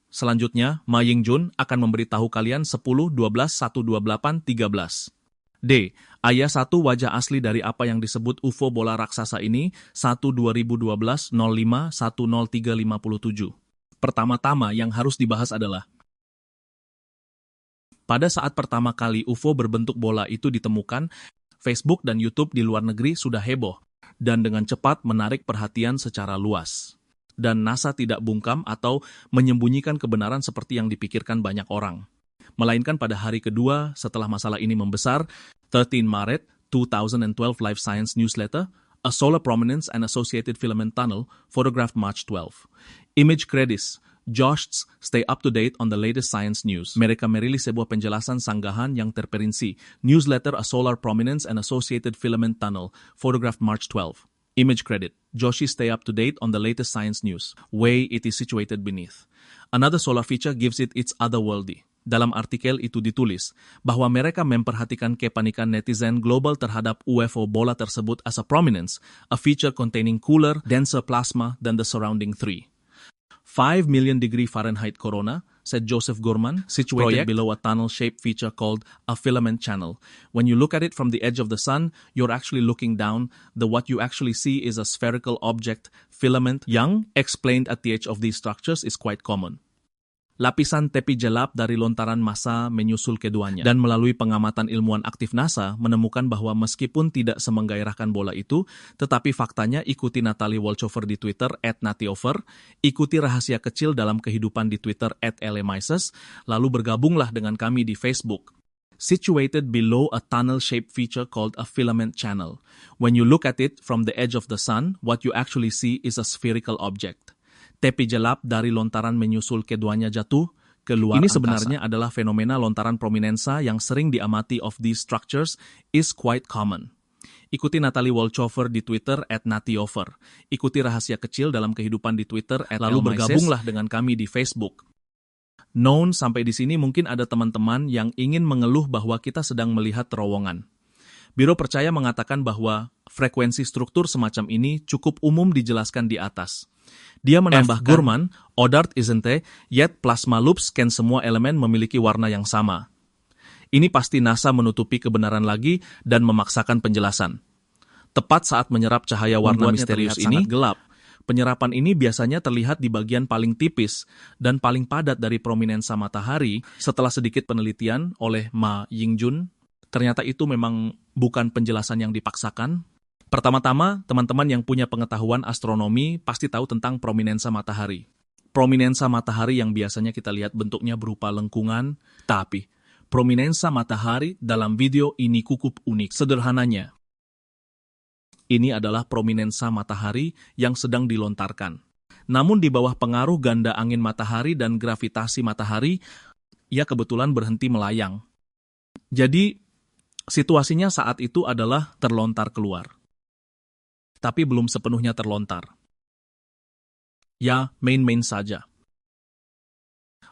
Selanjutnya, Ma Ying-jun akan memberitahu kalian 10, 12, 128, 13. D. Aya 1 wajah asli dari apa yang disebut UFO bola raksasa ini 1 2012 05 10357. Pertama-tama yang harus dibahas adalah pada saat pertama kali UFO berbentuk bola itu ditemukan, Facebook dan YouTube di luar negeri sudah heboh dan dengan cepat menarik perhatian secara luas. Dan NASA tidak bungkam atau menyembunyikan kebenaran seperti yang dipikirkan banyak orang. Melainkan pada hari kedua setelah masalah ini membesar, 13 Maret 2012 Life Science Newsletter, A Solar Prominence and Associated Filament Tunnel, photographed March 12. Image credits, Josh, stay up to date on the latest science news. Mereka merilis sebuah penjelasan sanggahan yang terperinci. Newsletter A Solar Prominence and Associated Filament Tunnel, photographed March 12. Image credit, Joshi stay up to date on the latest science news. Way it is situated beneath. Another solar feature gives it its otherworldly. Dalam artikel itu ditulis bahwa mereka memperhatikan kepanikan netizen global terhadap UFO bola tersebut as a prominence, a feature containing cooler, denser plasma than the surrounding three. 5 million degree Fahrenheit corona, said Joseph Gorman, situated below a tunnel-shaped feature called a filament channel. When you look at it from the edge of the sun, you're actually looking down. What you actually see is a spherical object, filament. Young explained at the edge of these structures is quite common. Lapisan tepi gelap dari lontaran massa menyusul keduanya. Dan melalui pengamatan ilmuwan aktif NASA, menemukan bahwa meskipun tidak semenggairahkan bola itu, tetapi faktanya ikuti Natalie Wolchover di Twitter @natiover, ikuti rahasia kecil dalam kehidupan di Twitter @lemises, lalu bergabunglah dengan kami di Facebook. Situated below a tunnel-shaped feature called a filament channel. When you look at it from the edge of the sun, what you actually see is a spherical object. Tepi gelap dari lontaran menyusul keduanya jatuh keluar angkasa. Ini sebenarnya adalah fenomena lontaran prominensa yang sering diamati of these structures is quite common. Ikuti Natalie Wolchover di Twitter @natiover. Ikuti rahasia kecil dalam kehidupan di Twitter lalu bergabunglah dengan kami di Facebook. Known sampai di sini mungkin ada teman-teman yang ingin mengeluh bahwa kita sedang melihat terowongan. Biro percaya mengatakan bahwa frekuensi struktur semacam ini cukup umum dijelaskan di atas. Dia menambahkan, Gurman, Odart isn't yet plasma loops can semua elemen memiliki warna yang sama. Ini pasti NASA menutupi kebenaran lagi dan memaksakan penjelasan. Tepat saat menyerap cahaya warna misterius ini, sangat gelap. Penyerapan ini biasanya terlihat di bagian paling tipis dan paling padat dari prominensa matahari. Setelah sedikit penelitian oleh Ma Yingjun, ternyata itu memang bukan penjelasan yang dipaksakan. Pertama-tama, teman-teman yang punya pengetahuan astronomi pasti tahu tentang prominensa matahari. Prominensa matahari yang biasanya kita lihat bentuknya berupa lengkungan, tapi prominensa matahari dalam video ini cukup unik. Sederhananya, ini adalah prominensa matahari yang sedang dilontarkan. Namun di bawah pengaruh ganda angin matahari dan gravitasi matahari, ia kebetulan berhenti melayang. Jadi, situasinya saat itu adalah terlontar keluar. Tapi belum sepenuhnya terlontar. Ya, main-main saja.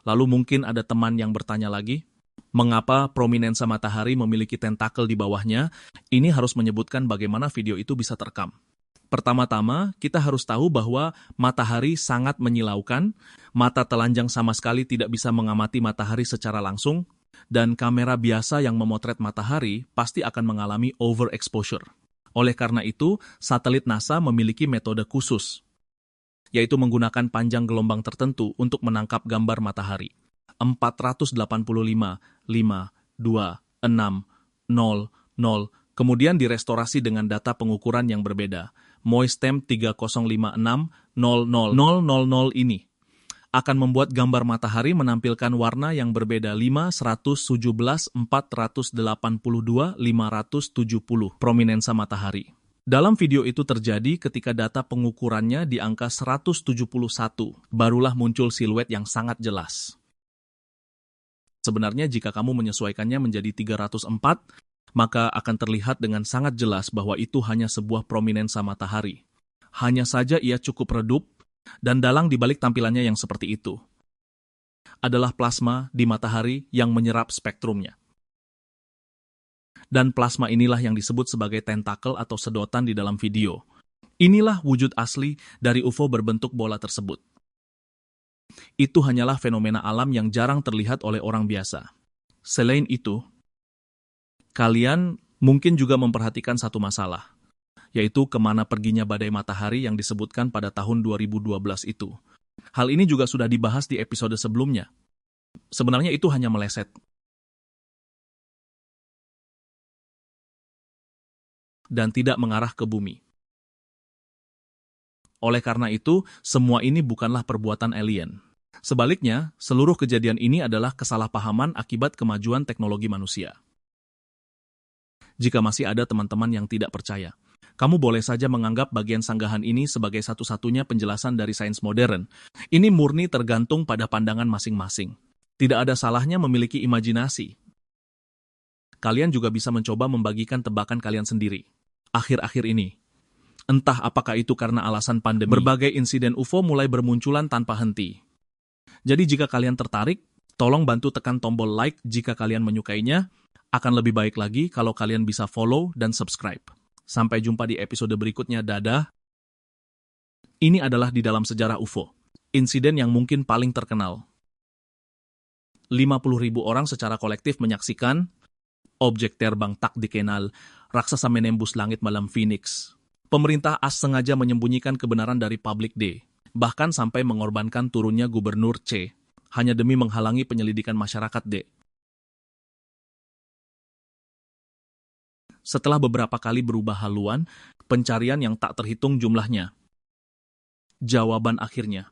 Lalu mungkin ada teman yang bertanya lagi, mengapa prominensa matahari memiliki tentakel di bawahnya? Ini harus menyebutkan bagaimana video itu bisa terekam. Pertama-tama, kita harus tahu bahwa matahari sangat menyilaukan, mata telanjang sama sekali tidak bisa mengamati matahari secara langsung, dan kamera biasa yang memotret matahari pasti akan mengalami overexposure. Oleh karena itu, satelit NASA memiliki metode khusus, yaitu menggunakan panjang gelombang tertentu untuk menangkap gambar matahari. 485,526,000, kemudian direstorasi dengan data pengukuran yang berbeda. Moistem 3056,00000 ini akan membuat gambar matahari menampilkan warna yang berbeda 5, 117, 482, 570 prominensa matahari. Dalam video itu terjadi ketika data pengukurannya di angka 171, barulah muncul siluet yang sangat jelas. Sebenarnya jika kamu menyesuaikannya menjadi 304, maka akan terlihat dengan sangat jelas bahwa itu hanya sebuah prominensa matahari. Hanya saja ia cukup redup, dan dalang dibalik tampilannya yang seperti itu adalah plasma di matahari yang menyerap spektrumnya. Dan plasma inilah yang disebut sebagai tentakel atau sedotan di dalam video. Inilah wujud asli dari UFO berbentuk bola tersebut. Itu hanyalah fenomena alam yang jarang terlihat oleh orang biasa. Selain itu, kalian mungkin juga memperhatikan satu masalah, yaitu kemana perginya badai matahari yang disebutkan pada tahun 2012 itu. Hal ini juga sudah dibahas di episode sebelumnya. Sebenarnya itu hanya meleset. Dan tidak mengarah ke bumi. Oleh karena itu, semua ini bukanlah perbuatan alien. Sebaliknya, seluruh kejadian ini adalah kesalahpahaman akibat kemajuan teknologi manusia. Jika masih ada teman-teman yang tidak percaya, kamu boleh saja menganggap bagian sanggahan ini sebagai satu-satunya penjelasan dari sains modern. Ini murni tergantung pada pandangan masing-masing. Tidak ada salahnya memiliki imajinasi. Kalian juga bisa mencoba membagikan tebakan kalian sendiri. Akhir-akhir ini, entah apakah itu karena alasan pandemi, berbagai insiden UFO mulai bermunculan tanpa henti. Jadi jika kalian tertarik, tolong bantu tekan tombol like jika kalian menyukainya. Akan lebih baik lagi kalau kalian bisa follow dan subscribe. Sampai jumpa di episode berikutnya, dadah. Ini adalah di dalam sejarah UFO. Insiden yang mungkin paling terkenal. 50.000 orang secara kolektif menyaksikan objek terbang tak dikenal, raksasa menembus langit malam Phoenix. Pemerintah AS sengaja menyembunyikan kebenaran dari publik D, bahkan sampai mengorbankan turunnya gubernur C, hanya demi menghalangi penyelidikan masyarakat D. Setelah beberapa kali berubah haluan, pencarian yang tak terhitung jumlahnya. Jawaban akhirnya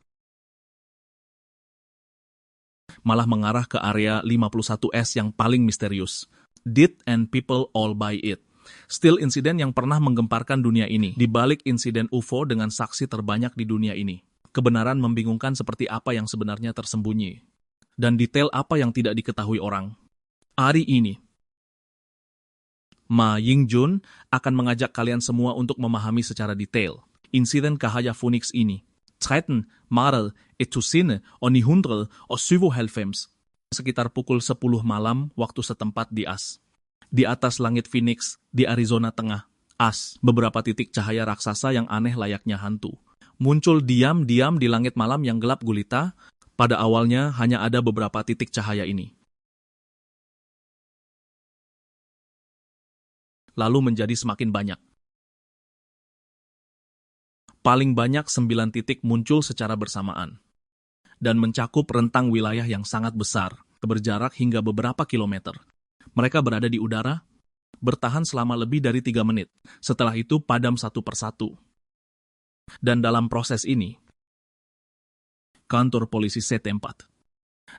malah mengarah ke area 51S yang paling misterius. Did and people all buy it? Still insiden yang pernah menggemparkan dunia ini. Di balik insiden UFO dengan saksi terbanyak di dunia ini, kebenaran membingungkan seperti apa yang sebenarnya tersembunyi. Dan detail apa yang tidak diketahui orang. Hari ini, Ma Yingjun akan mengajak kalian semua untuk memahami secara detail insiden Cahaya Phoenix ini. 13 Maret 1997 sekitar pukul 10 malam waktu setempat di AS. Di atas langit Phoenix, di Arizona Tengah, beberapa titik cahaya raksasa yang aneh layaknya hantu. Muncul diam-diam di langit malam yang gelap gulita. Pada awalnya hanya ada beberapa titik cahaya ini. Lalu menjadi semakin banyak. Paling banyak 9 titik muncul secara bersamaan. Dan mencakup rentang wilayah yang sangat besar, berjarak hingga beberapa kilometer. Mereka berada di udara, bertahan selama lebih dari 3 menit. Setelah itu padam satu persatu. Dan dalam proses ini, kantor polisi setempat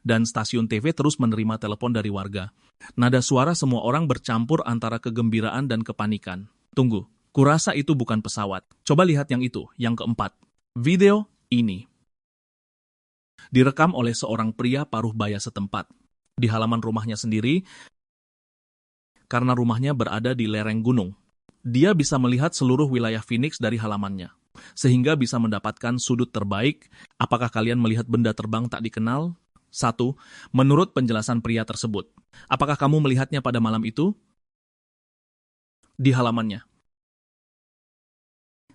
dan stasiun TV terus menerima telepon dari warga. Nada suara semua orang bercampur antara kegembiraan dan kepanikan. Tunggu, kurasa itu bukan pesawat. Coba lihat yang itu, yang keempat. Video ini direkam oleh seorang pria paruh baya setempat. Di halaman rumahnya sendiri, karena rumahnya berada di lereng gunung. Dia bisa melihat seluruh wilayah Phoenix dari halamannya, sehingga bisa mendapatkan sudut terbaik. Apakah kalian melihat benda terbang tak dikenal? 1. Menurut penjelasan pria tersebut, apakah kamu melihatnya pada malam itu? Di halamannya.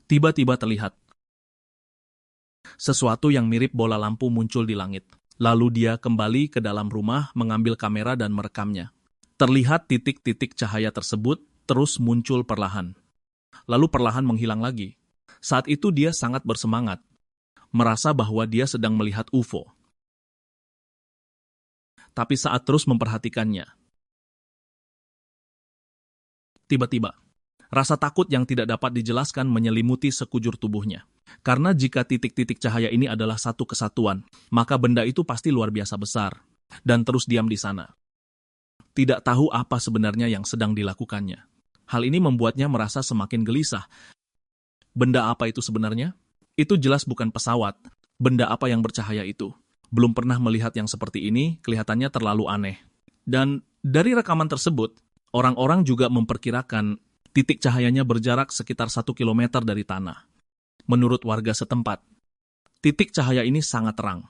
Tiba-tiba terlihat sesuatu yang mirip bola lampu muncul di langit. Lalu dia kembali ke dalam rumah mengambil kamera dan merekamnya. Terlihat titik-titik cahaya tersebut terus muncul perlahan. Lalu perlahan menghilang lagi. Saat itu dia sangat bersemangat, merasa bahwa dia sedang melihat UFO. Tapi saat terus memperhatikannya, tiba-tiba, rasa takut yang tidak dapat dijelaskan menyelimuti sekujur tubuhnya. Karena jika titik-titik cahaya ini adalah satu kesatuan, maka benda itu pasti luar biasa besar, dan terus diam di sana. Tidak tahu apa sebenarnya yang sedang dilakukannya. Hal ini membuatnya merasa semakin gelisah. Benda apa itu sebenarnya? Itu jelas bukan pesawat. Benda apa yang bercahaya itu? Belum pernah melihat yang seperti ini, kelihatannya terlalu aneh. Dan dari rekaman tersebut, orang-orang juga memperkirakan titik cahayanya berjarak sekitar 1 kilometer dari tanah. Menurut warga setempat, titik cahaya ini sangat terang.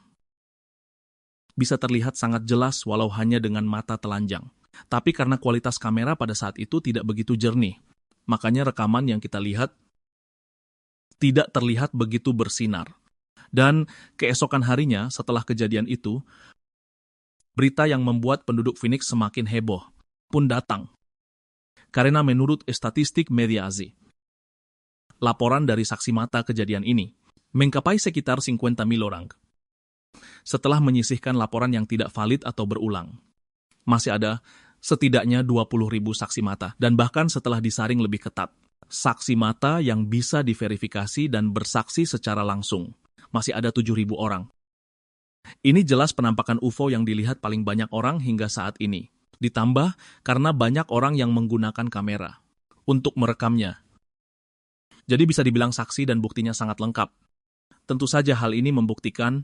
Bisa terlihat sangat jelas walau hanya dengan mata telanjang. Tapi karena kualitas kamera pada saat itu tidak begitu jernih, makanya rekaman yang kita lihat tidak terlihat begitu bersinar. Dan keesokan harinya setelah kejadian itu, berita yang membuat penduduk Phoenix semakin heboh pun datang. Karena menurut statistik media Asia, laporan dari saksi mata kejadian ini mencapai sekitar 50.000 orang. Setelah menyisihkan laporan yang tidak valid atau berulang, masih ada setidaknya 20.000 saksi mata, dan bahkan setelah disaring lebih ketat, saksi mata yang bisa diverifikasi dan bersaksi secara langsung, masih ada 7.000 orang. Ini jelas penampakan UFO yang dilihat paling banyak orang hingga saat ini. Ditambah karena banyak orang yang menggunakan kamera untuk merekamnya. Jadi bisa dibilang saksi dan buktinya sangat lengkap. Tentu saja hal ini membuktikan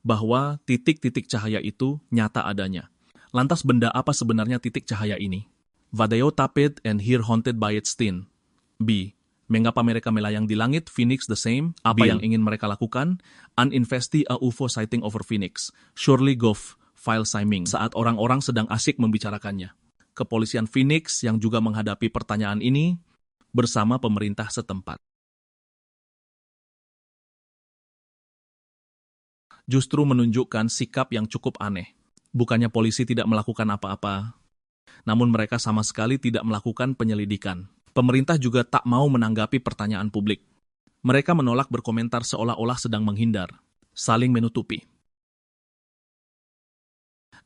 bahwa titik-titik cahaya itu nyata adanya. Lantas benda apa sebenarnya titik cahaya ini? Vadeo taped and here haunted by its tin. B. Mengapa mereka melayang di langit Phoenix the same? Apa yang ingin mereka lakukan? Uninvesti a UFO sighting over Phoenix. Surely Gov file siming. Saat orang-orang sedang asik membicarakannya, kepolisian Phoenix yang juga menghadapi pertanyaan ini bersama pemerintah setempat justru menunjukkan sikap yang cukup aneh. Bukannya polisi tidak melakukan apa-apa, namun mereka sama sekali tidak melakukan penyelidikan. Pemerintah juga tak mau menanggapi pertanyaan publik. Mereka menolak berkomentar seolah-olah sedang menghindar, saling menutupi.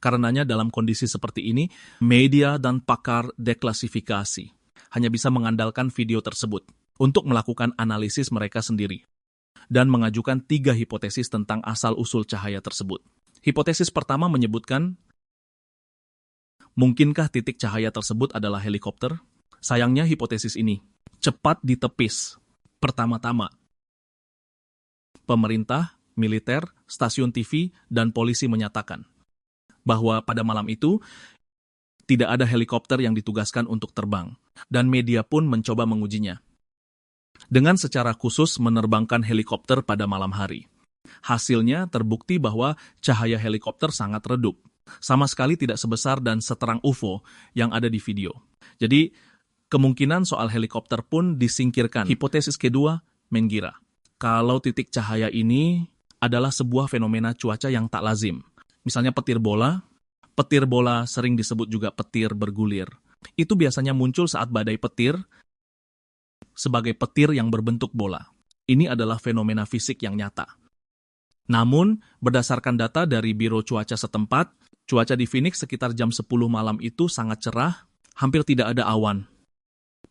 Karenanya dalam kondisi seperti ini, media dan pakar deklasifikasi hanya bisa mengandalkan video tersebut untuk melakukan analisis mereka sendiri dan mengajukan 3 hipotesis tentang asal-usul cahaya tersebut. Hipotesis pertama menyebutkan, mungkinkah titik cahaya tersebut adalah helikopter? Sayangnya hipotesis ini cepat ditepis. Pertama-tama, pemerintah, militer, stasiun TV, dan polisi menyatakan bahwa pada malam itu tidak ada helikopter yang ditugaskan untuk terbang, dan media pun mencoba mengujinya dengan secara khusus menerbangkan helikopter pada malam hari. Hasilnya terbukti bahwa cahaya helikopter sangat redup, Sama sekali tidak sebesar dan seterang UFO yang ada di video. Jadi, kemungkinan soal helikopter pun disingkirkan. Hipotesis kedua, menggira. Kalau titik cahaya ini adalah sebuah fenomena cuaca yang tak lazim. Misalnya petir bola sering disebut juga petir bergulir. Itu biasanya muncul saat badai petir sebagai petir yang berbentuk bola. Ini adalah fenomena fisik yang nyata. Namun, berdasarkan data dari Biro Cuaca setempat, cuaca di Phoenix sekitar jam 10 malam itu sangat cerah, hampir tidak ada awan.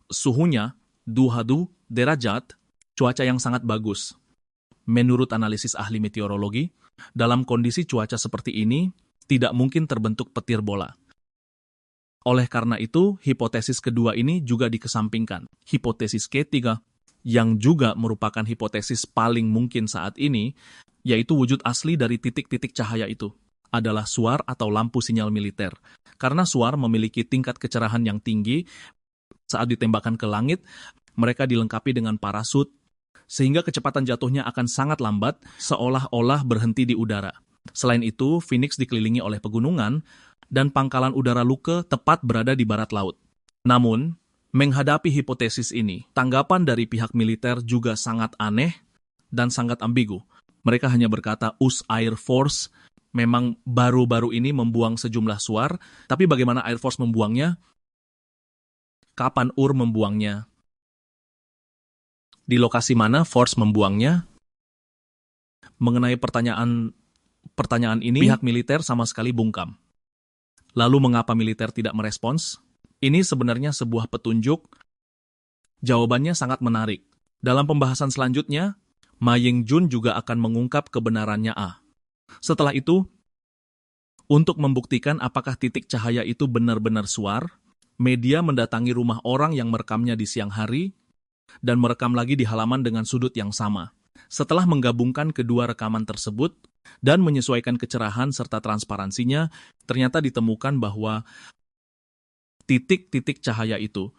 Suhunya 20 derajat, cuaca yang sangat bagus. Menurut analisis ahli meteorologi, dalam kondisi cuaca seperti ini, tidak mungkin terbentuk petir bola. Oleh karena itu, hipotesis kedua ini juga dikesampingkan. Hipotesis ketiga, yang juga merupakan hipotesis paling mungkin saat ini, yaitu wujud asli dari titik-titik cahaya itu, adalah SUAR atau lampu sinyal militer. Karena SUAR memiliki tingkat kecerahan yang tinggi, saat ditembakkan ke langit, mereka dilengkapi dengan parasut, sehingga kecepatan jatuhnya akan sangat lambat, seolah-olah berhenti di udara. Selain itu, Phoenix dikelilingi oleh pegunungan, dan pangkalan udara Luke tepat berada di barat laut. Namun, menghadapi hipotesis ini, tanggapan dari pihak militer juga sangat aneh dan sangat ambigu. Mereka hanya berkata US Air Force memang baru-baru ini membuang sejumlah SUAR, tapi bagaimana Air Force membuangnya? Kapan UR membuangnya? Di lokasi mana Force membuangnya? Mengenai pertanyaan ini, pihak militer sama sekali bungkam. Lalu mengapa militer tidak merespons? Ini sebenarnya sebuah petunjuk. Jawabannya sangat menarik. Dalam pembahasan selanjutnya, Ma Ying-jun juga akan mengungkap kebenarannya A. Setelah itu, untuk membuktikan apakah titik cahaya itu benar-benar SUAR, media mendatangi rumah orang yang merekamnya di siang hari dan merekam lagi di halaman dengan sudut yang sama. Setelah menggabungkan kedua rekaman tersebut dan menyesuaikan kecerahan serta transparansinya, ternyata ditemukan bahwa titik-titik cahaya itu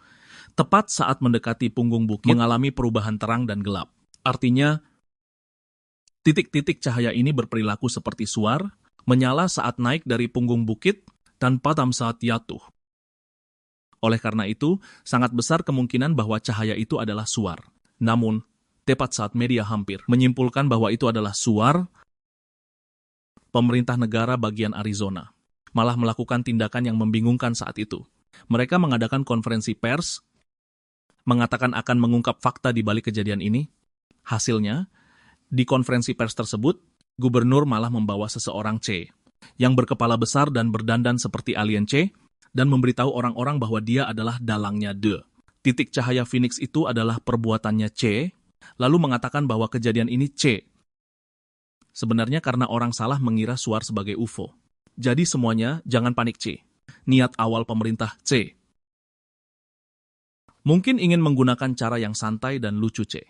tepat saat mendekati punggung bukit mengalami perubahan terang dan gelap. Artinya, titik-titik cahaya ini berperilaku seperti SUAR, menyala saat naik dari punggung bukit dan padam saat jatuh. Oleh karena itu, sangat besar kemungkinan bahwa cahaya itu adalah SUAR. Namun, tepat saat media hampir menyimpulkan bahwa itu adalah SUAR, pemerintah negara bagian Arizona malah melakukan tindakan yang membingungkan saat itu. Mereka mengadakan konferensi pers, mengatakan akan mengungkap fakta di balik kejadian ini. Hasilnya, di konferensi pers tersebut, gubernur malah membawa seseorang C, yang berkepala besar dan berdandan seperti alien C, dan memberitahu orang-orang bahwa dia adalah dalangnya D. Titik cahaya Phoenix itu adalah perbuatannya C, lalu mengatakan bahwa kejadian ini C. Sebenarnya karena orang salah mengira SUAR sebagai UFO. Jadi semuanya jangan panik C. Niat awal pemerintah C. Mungkin ingin menggunakan cara yang santai dan lucu C.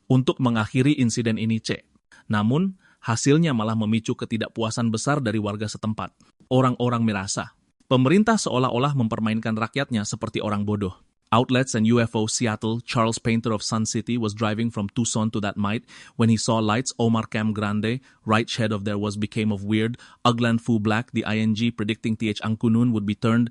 Untuk mengakhiri insiden ini C. Namun, hasilnya malah memicu ketidakpuasan besar dari warga setempat. Orang-orang merasa, pemerintah seolah-olah mempermainkan rakyatnya seperti orang bodoh. Outlets and UFO Seattle, Charles Painter of Sun City was driving from Tucson to that night when he saw lights. Omar Cam Grande, right shed of there was became of weird. Uglan Fu Black, the ING predicting TH Angkunun would be turned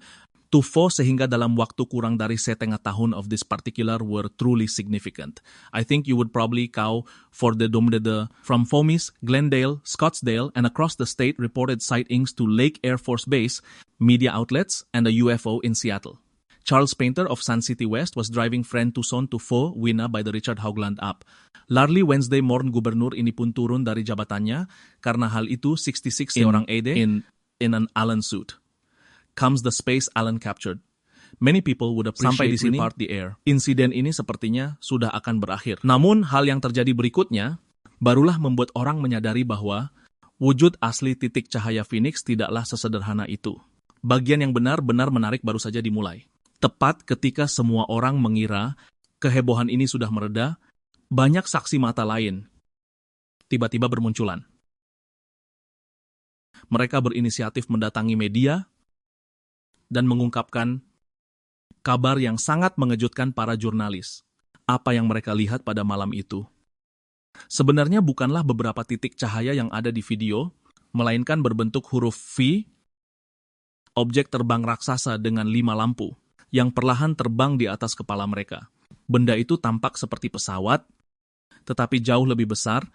to fo sehingga dalam waktu kurang dari setengah tahun of this particular were truly significant. I think you would probably cow for the from Fomis, Glendale, Scottsdale, and across the state reported sightings to Lake Air Force Base, media outlets, and a UFO in Seattle. Charles Painter of Sun City West was driving friend Tucson to Fo Wina by the Richard Hoagland Up. Larly Wednesday morning gubernur ini pun turun dari jabatannya karena hal itu 66 seorang AD in an Allen suit. Comes the space Allen captured. Many people would appreciate sampai di sini the air. Insiden ini sepertinya sudah akan berakhir. Namun hal yang terjadi berikutnya barulah membuat orang menyadari bahwa wujud asli titik cahaya Phoenix tidaklah sesederhana itu. Bagian yang benar-benar menarik baru saja dimulai. Tepat ketika semua orang mengira kehebohan ini sudah mereda, banyak saksi mata lain tiba-tiba bermunculan. Mereka berinisiatif mendatangi media dan mengungkapkan kabar yang sangat mengejutkan para jurnalis. Apa yang mereka lihat pada malam itu Sebenarnya bukanlah beberapa titik cahaya yang ada di video, melainkan berbentuk huruf V, objek terbang raksasa dengan 5 lampu, yang perlahan terbang di atas kepala mereka. Benda itu tampak seperti pesawat, tetapi jauh lebih besar,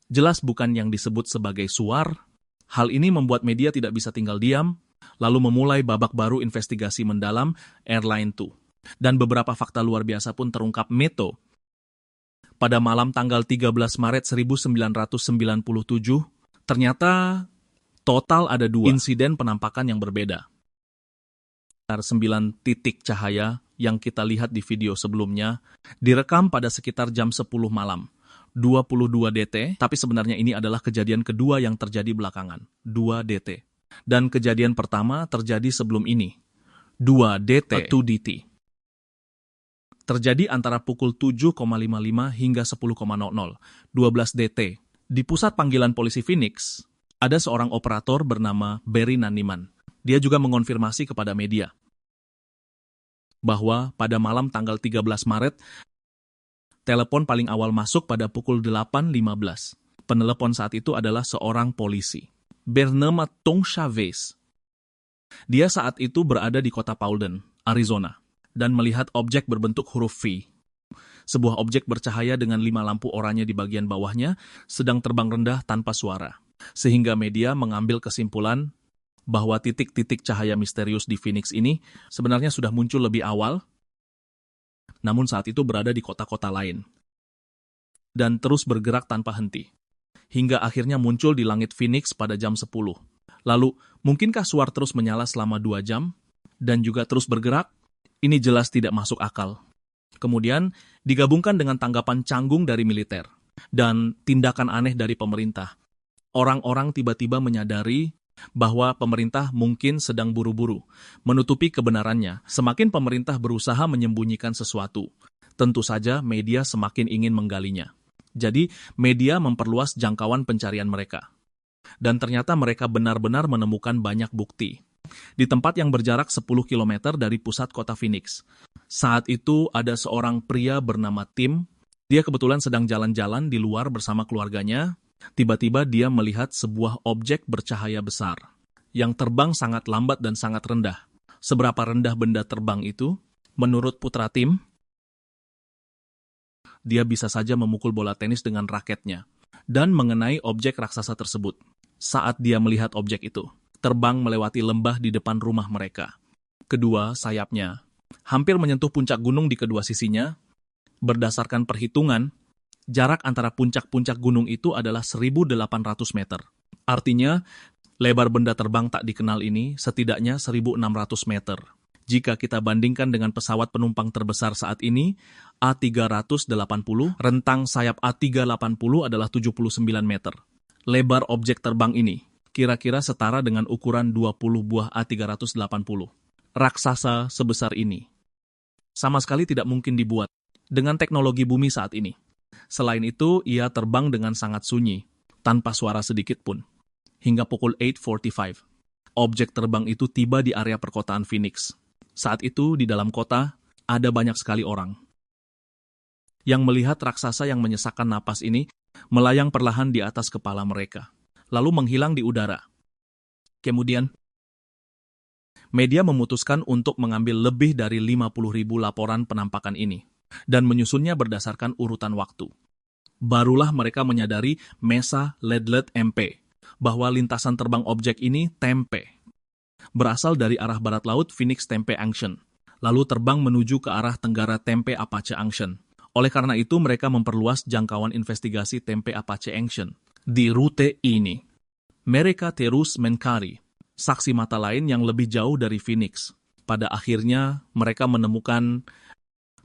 jelas bukan yang disebut sebagai suar. Hal ini membuat media tidak bisa tinggal diam, lalu memulai babak baru investigasi mendalam Airline 2. Dan beberapa fakta luar biasa pun terungkap Meto. Pada malam tanggal 13 Maret 1997, ternyata total ada 2 insiden penampakan yang berbeda. 9 titik cahaya yang kita lihat di video sebelumnya direkam pada sekitar jam 10 malam. 22 DT, tapi sebenarnya ini adalah kejadian kedua yang terjadi belakangan, 2 DT. Dan kejadian pertama terjadi sebelum ini, 2 DT, 2 DT. Terjadi antara pukul 7.55 hingga 10.00, 12 DT. Di pusat panggilan polisi Phoenix, ada seorang operator bernama Barry Naniman. Dia juga mengonfirmasi kepada media bahwa pada malam tanggal 13 Maret, telepon paling awal masuk pada pukul 8.15. Penelepon saat itu adalah seorang polisi, bernama Tom Chavez. Dia saat itu berada di kota Paulden, Arizona, dan melihat objek berbentuk huruf V. Sebuah objek bercahaya dengan 5 lampu oranye di bagian bawahnya sedang terbang rendah tanpa suara. Sehingga media mengambil kesimpulan bahwa titik-titik cahaya misterius di Phoenix ini sebenarnya sudah muncul lebih awal, namun saat itu berada di kota-kota lain, dan terus bergerak tanpa henti, hingga akhirnya muncul di langit Phoenix pada jam 10. Lalu, mungkinkah suar terus menyala selama 2 jam, dan juga terus bergerak? Ini jelas tidak masuk akal. Kemudian, digabungkan dengan tanggapan canggung dari militer, dan tindakan aneh dari pemerintah. Orang-orang tiba-tiba menyadari bahwa pemerintah mungkin sedang buru-buru menutupi kebenarannya. Semakin pemerintah berusaha menyembunyikan sesuatu, tentu saja media semakin ingin menggalinya. Jadi, media memperluas jangkauan pencarian mereka. Dan ternyata mereka benar-benar menemukan banyak bukti. Di tempat yang berjarak 10 km dari pusat kota Phoenix. Saat itu ada seorang pria bernama Tim. Dia kebetulan sedang jalan-jalan di luar bersama keluarganya. Tiba-tiba dia melihat sebuah objek bercahaya besar, yang terbang sangat lambat dan sangat rendah. Seberapa rendah benda terbang itu? Menurut putra Tim, dia bisa saja memukul bola tenis dengan raketnya, dan mengenai objek raksasa tersebut. Saat dia melihat objek itu, terbang melewati lembah di depan rumah mereka. Kedua sayapnya hampir menyentuh puncak gunung di kedua sisinya. Berdasarkan perhitungan, jarak antara puncak-puncak gunung itu adalah 1.800 meter. Artinya, lebar benda terbang tak dikenal ini setidaknya 1.600 meter. Jika kita bandingkan dengan pesawat penumpang terbesar saat ini, A380, rentang sayap A380 adalah 79 meter. Lebar objek terbang ini kira-kira setara dengan ukuran 20 buah A380. Raksasa sebesar ini sama sekali tidak mungkin dibuat dengan teknologi bumi saat ini. Selain itu, ia terbang dengan sangat sunyi, tanpa suara sedikit pun. Hingga pukul 8.45, objek terbang itu tiba di area perkotaan Phoenix. Saat itu, di dalam kota, ada banyak sekali orang yang melihat raksasa yang menyesakkan napas ini melayang perlahan di atas kepala mereka, lalu menghilang di udara. Kemudian, media memutuskan untuk mengambil lebih dari 50.000 laporan penampakan ini dan menyusunnya berdasarkan urutan waktu. Barulah mereka menyadari Mesa Ledlet MP bahwa lintasan terbang objek ini Tempe berasal dari arah barat laut Phoenix Tempe Junction, lalu terbang menuju ke arah tenggara Tempe Apache Junction. Oleh karena itu, mereka memperluas jangkauan investigasi Tempe Apache Junction di rute ini. Mereka terus mencari saksi mata lain yang lebih jauh dari Phoenix. Pada akhirnya, mereka menemukan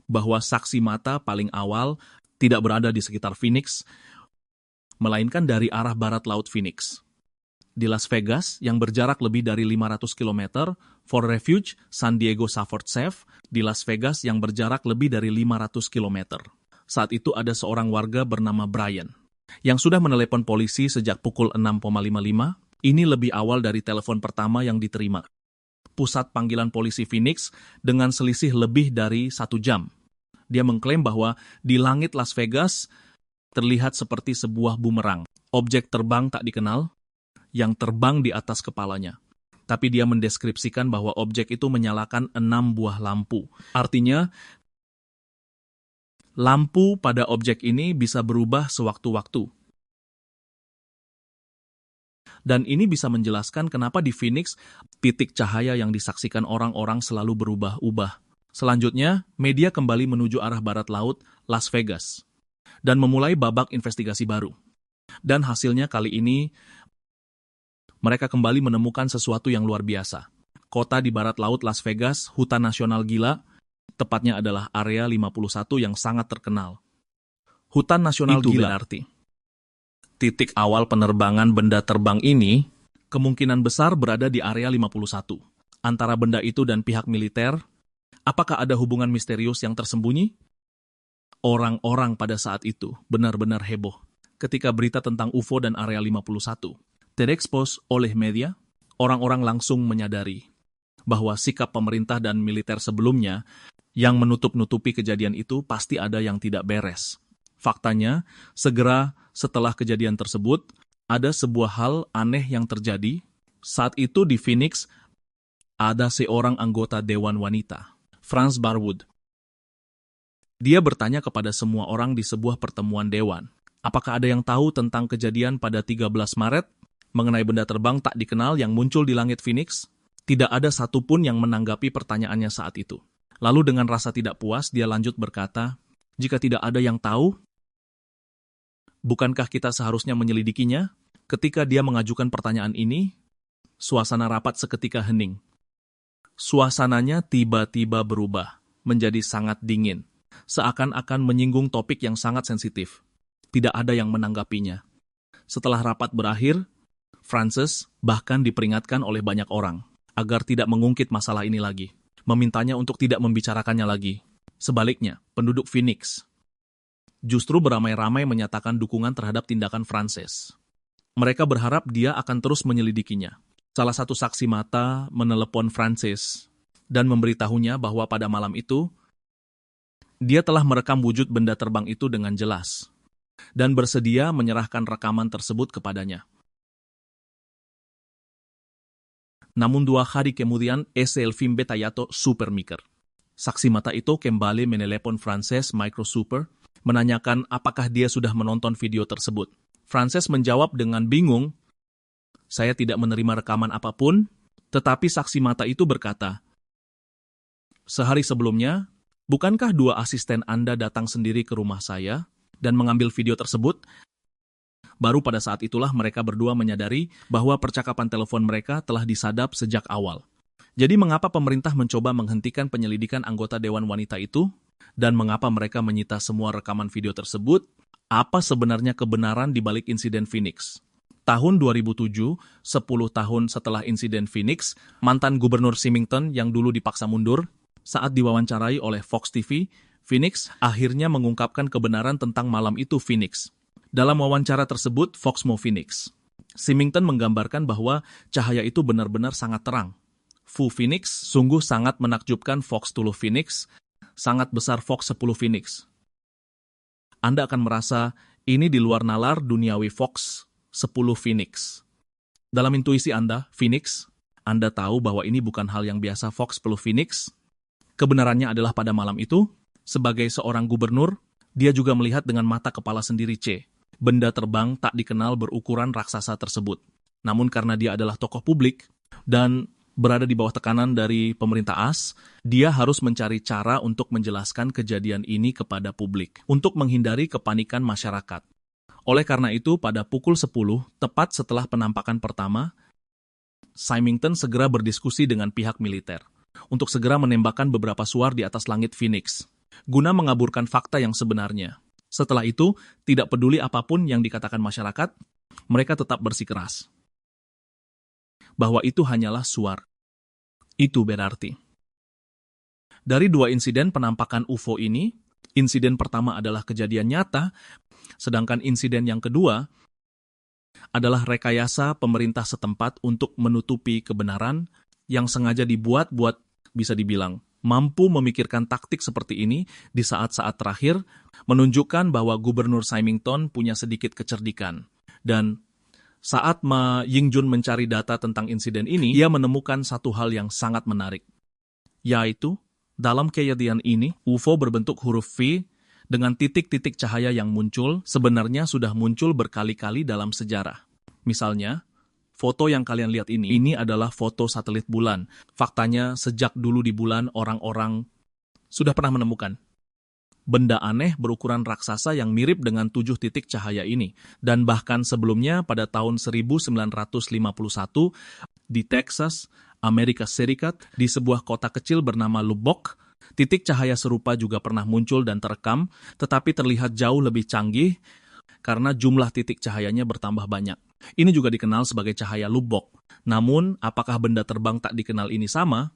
bahwa saksi mata paling awal tidak berada di sekitar Phoenix, melainkan dari arah barat laut Phoenix. Di Las Vegas, yang berjarak lebih dari 500 km, Fort Refuge, San Diego Safford Safe, di Las Vegas yang berjarak lebih dari 500 km. Saat itu ada seorang warga bernama Brian, yang sudah menelepon polisi sejak pukul 6.55. Ini lebih awal dari telepon pertama yang diterima pusat panggilan polisi Phoenix dengan selisih lebih dari 1 jam. Dia mengklaim bahwa di langit Las Vegas terlihat seperti sebuah bumerang. Objek terbang tak dikenal yang terbang di atas kepalanya. Tapi dia mendeskripsikan bahwa objek itu menyalakan 6 buah lampu. Artinya, lampu pada objek ini bisa berubah sewaktu-waktu. Dan ini bisa menjelaskan kenapa di Phoenix, titik cahaya yang disaksikan orang-orang selalu berubah-ubah. Selanjutnya, media kembali menuju arah barat laut, Las Vegas, dan memulai babak investigasi baru. Dan hasilnya kali ini, mereka kembali menemukan sesuatu yang luar biasa. Kota di barat laut Las Vegas, hutan nasional gila, tepatnya adalah Area 51 yang sangat terkenal. Hutan nasional Itu gila berarti titik awal penerbangan benda terbang ini kemungkinan besar berada di Area 51. Antara benda itu dan pihak militer, apakah ada hubungan misterius yang tersembunyi? Orang-orang pada saat itu benar-benar heboh ketika berita tentang UFO dan Area 51 terekspos oleh media. Orang-orang langsung menyadari bahwa sikap pemerintah dan militer sebelumnya yang menutup-nutupi kejadian itu pasti ada yang tidak beres. Faktanya, segera setelah kejadian tersebut, ada sebuah hal aneh yang terjadi. Saat itu di Phoenix, ada seorang anggota Dewan Wanita, Franz Barwood. Dia bertanya kepada semua orang di sebuah pertemuan dewan, apakah ada yang tahu tentang kejadian pada 13 Maret mengenai benda terbang tak dikenal yang muncul di langit Phoenix? Tidak ada satupun yang menanggapi pertanyaannya saat itu. Lalu dengan rasa tidak puas, dia lanjut berkata, jika tidak ada yang tahu, bukankah kita seharusnya menyelidikinya? Ketika dia mengajukan pertanyaan ini, suasana rapat seketika hening. Suasananya tiba-tiba berubah, menjadi sangat dingin, seakan-akan menyinggung topik yang sangat sensitif. Tidak ada yang menanggapinya. Setelah rapat berakhir, Frances bahkan diperingatkan oleh banyak orang agar tidak mengungkit masalah ini lagi, memintanya untuk tidak membicarakannya lagi. Sebaliknya, penduduk Phoenix justru beramai-ramai menyatakan dukungan terhadap tindakan Frances. Mereka berharap dia akan terus menyelidikinya. Salah satu saksi mata menelepon Frances dan memberitahunya bahwa pada malam itu, dia telah merekam wujud benda terbang itu dengan jelas dan bersedia menyerahkan rekaman tersebut kepadanya. Namun 2 hari kemudian, ese el fin betayato supermiker. Saksi mata itu kembali menelepon Frances Micro Super, menanyakan apakah dia sudah menonton video tersebut. Frances menjawab dengan bingung, saya tidak menerima rekaman apapun, tetapi saksi mata itu berkata, sehari sebelumnya, bukankah 2 asisten Anda datang sendiri ke rumah saya dan mengambil video tersebut? Baru pada saat itulah mereka berdua menyadari bahwa percakapan telepon mereka telah disadap sejak awal. Jadi mengapa pemerintah mencoba menghentikan penyelidikan anggota Dewan Wanita itu? Dan mengapa mereka menyita semua rekaman video tersebut? Apa sebenarnya kebenaran di balik insiden Phoenix? Tahun 2007, 10 tahun setelah insiden Phoenix, mantan gubernur Symington yang dulu dipaksa mundur, saat diwawancarai oleh Fox TV, Phoenix akhirnya mengungkapkan kebenaran tentang malam itu Phoenix. Dalam wawancara tersebut, Fox Mo Phoenix, Symington menggambarkan bahwa cahaya itu benar-benar sangat terang. Fu Phoenix sungguh sangat menakjubkan Fox 10 Phoenix, sangat besar Fox 10 Phoenix. Anda akan merasa ini di luar nalar duniawi Fox 10 Phoenix. Dalam intuisi Anda, Phoenix, Anda tahu bahwa ini bukan hal yang biasa Fox 10 Phoenix. Kebenarannya adalah pada malam itu, sebagai seorang gubernur, dia juga melihat dengan mata kepala sendiri benda terbang tak dikenal berukuran raksasa tersebut. Namun karena dia adalah tokoh publik dan berada di bawah tekanan dari pemerintah AS, dia harus mencari cara untuk menjelaskan kejadian ini kepada publik, untuk menghindari kepanikan masyarakat. Oleh karena itu, pada pukul 10, tepat setelah penampakan pertama, Symington segera berdiskusi dengan pihak militer, untuk segera menembakkan beberapa suar di atas langit Phoenix, guna mengaburkan fakta yang sebenarnya. Setelah itu, tidak peduli apapun yang dikatakan masyarakat, mereka tetap bersikeras bahwa itu hanyalah suar. Itu berarti. Dari 2 insiden penampakan UFO ini, insiden pertama adalah kejadian nyata, sedangkan insiden yang kedua adalah rekayasa pemerintah setempat untuk menutupi kebenaran yang sengaja dibuat-buat, bisa dibilang, mampu memikirkan taktik seperti ini di saat-saat terakhir menunjukkan bahwa Gubernur Symington punya sedikit kecerdikan. Dan saat Ma Ying-jun mencari data tentang insiden ini, ia menemukan satu hal yang sangat menarik, yaitu dalam kejadian ini, UFO berbentuk huruf V dengan titik-titik cahaya yang muncul sebenarnya sudah muncul berkali-kali dalam sejarah. Misalnya, foto yang kalian lihat ini adalah foto satelit bulan. Faktanya, sejak dulu di bulan, orang-orang sudah pernah menemukan benda aneh berukuran raksasa yang mirip dengan 7 titik cahaya ini. Dan bahkan sebelumnya pada tahun 1951 di Texas, Amerika Serikat, di sebuah kota kecil bernama Lubbock, titik cahaya serupa juga pernah muncul dan terekam, tetapi terlihat jauh lebih canggih karena jumlah titik cahayanya bertambah banyak. Ini juga dikenal sebagai cahaya Lubbock. Namun, apakah benda terbang tak dikenal ini sama?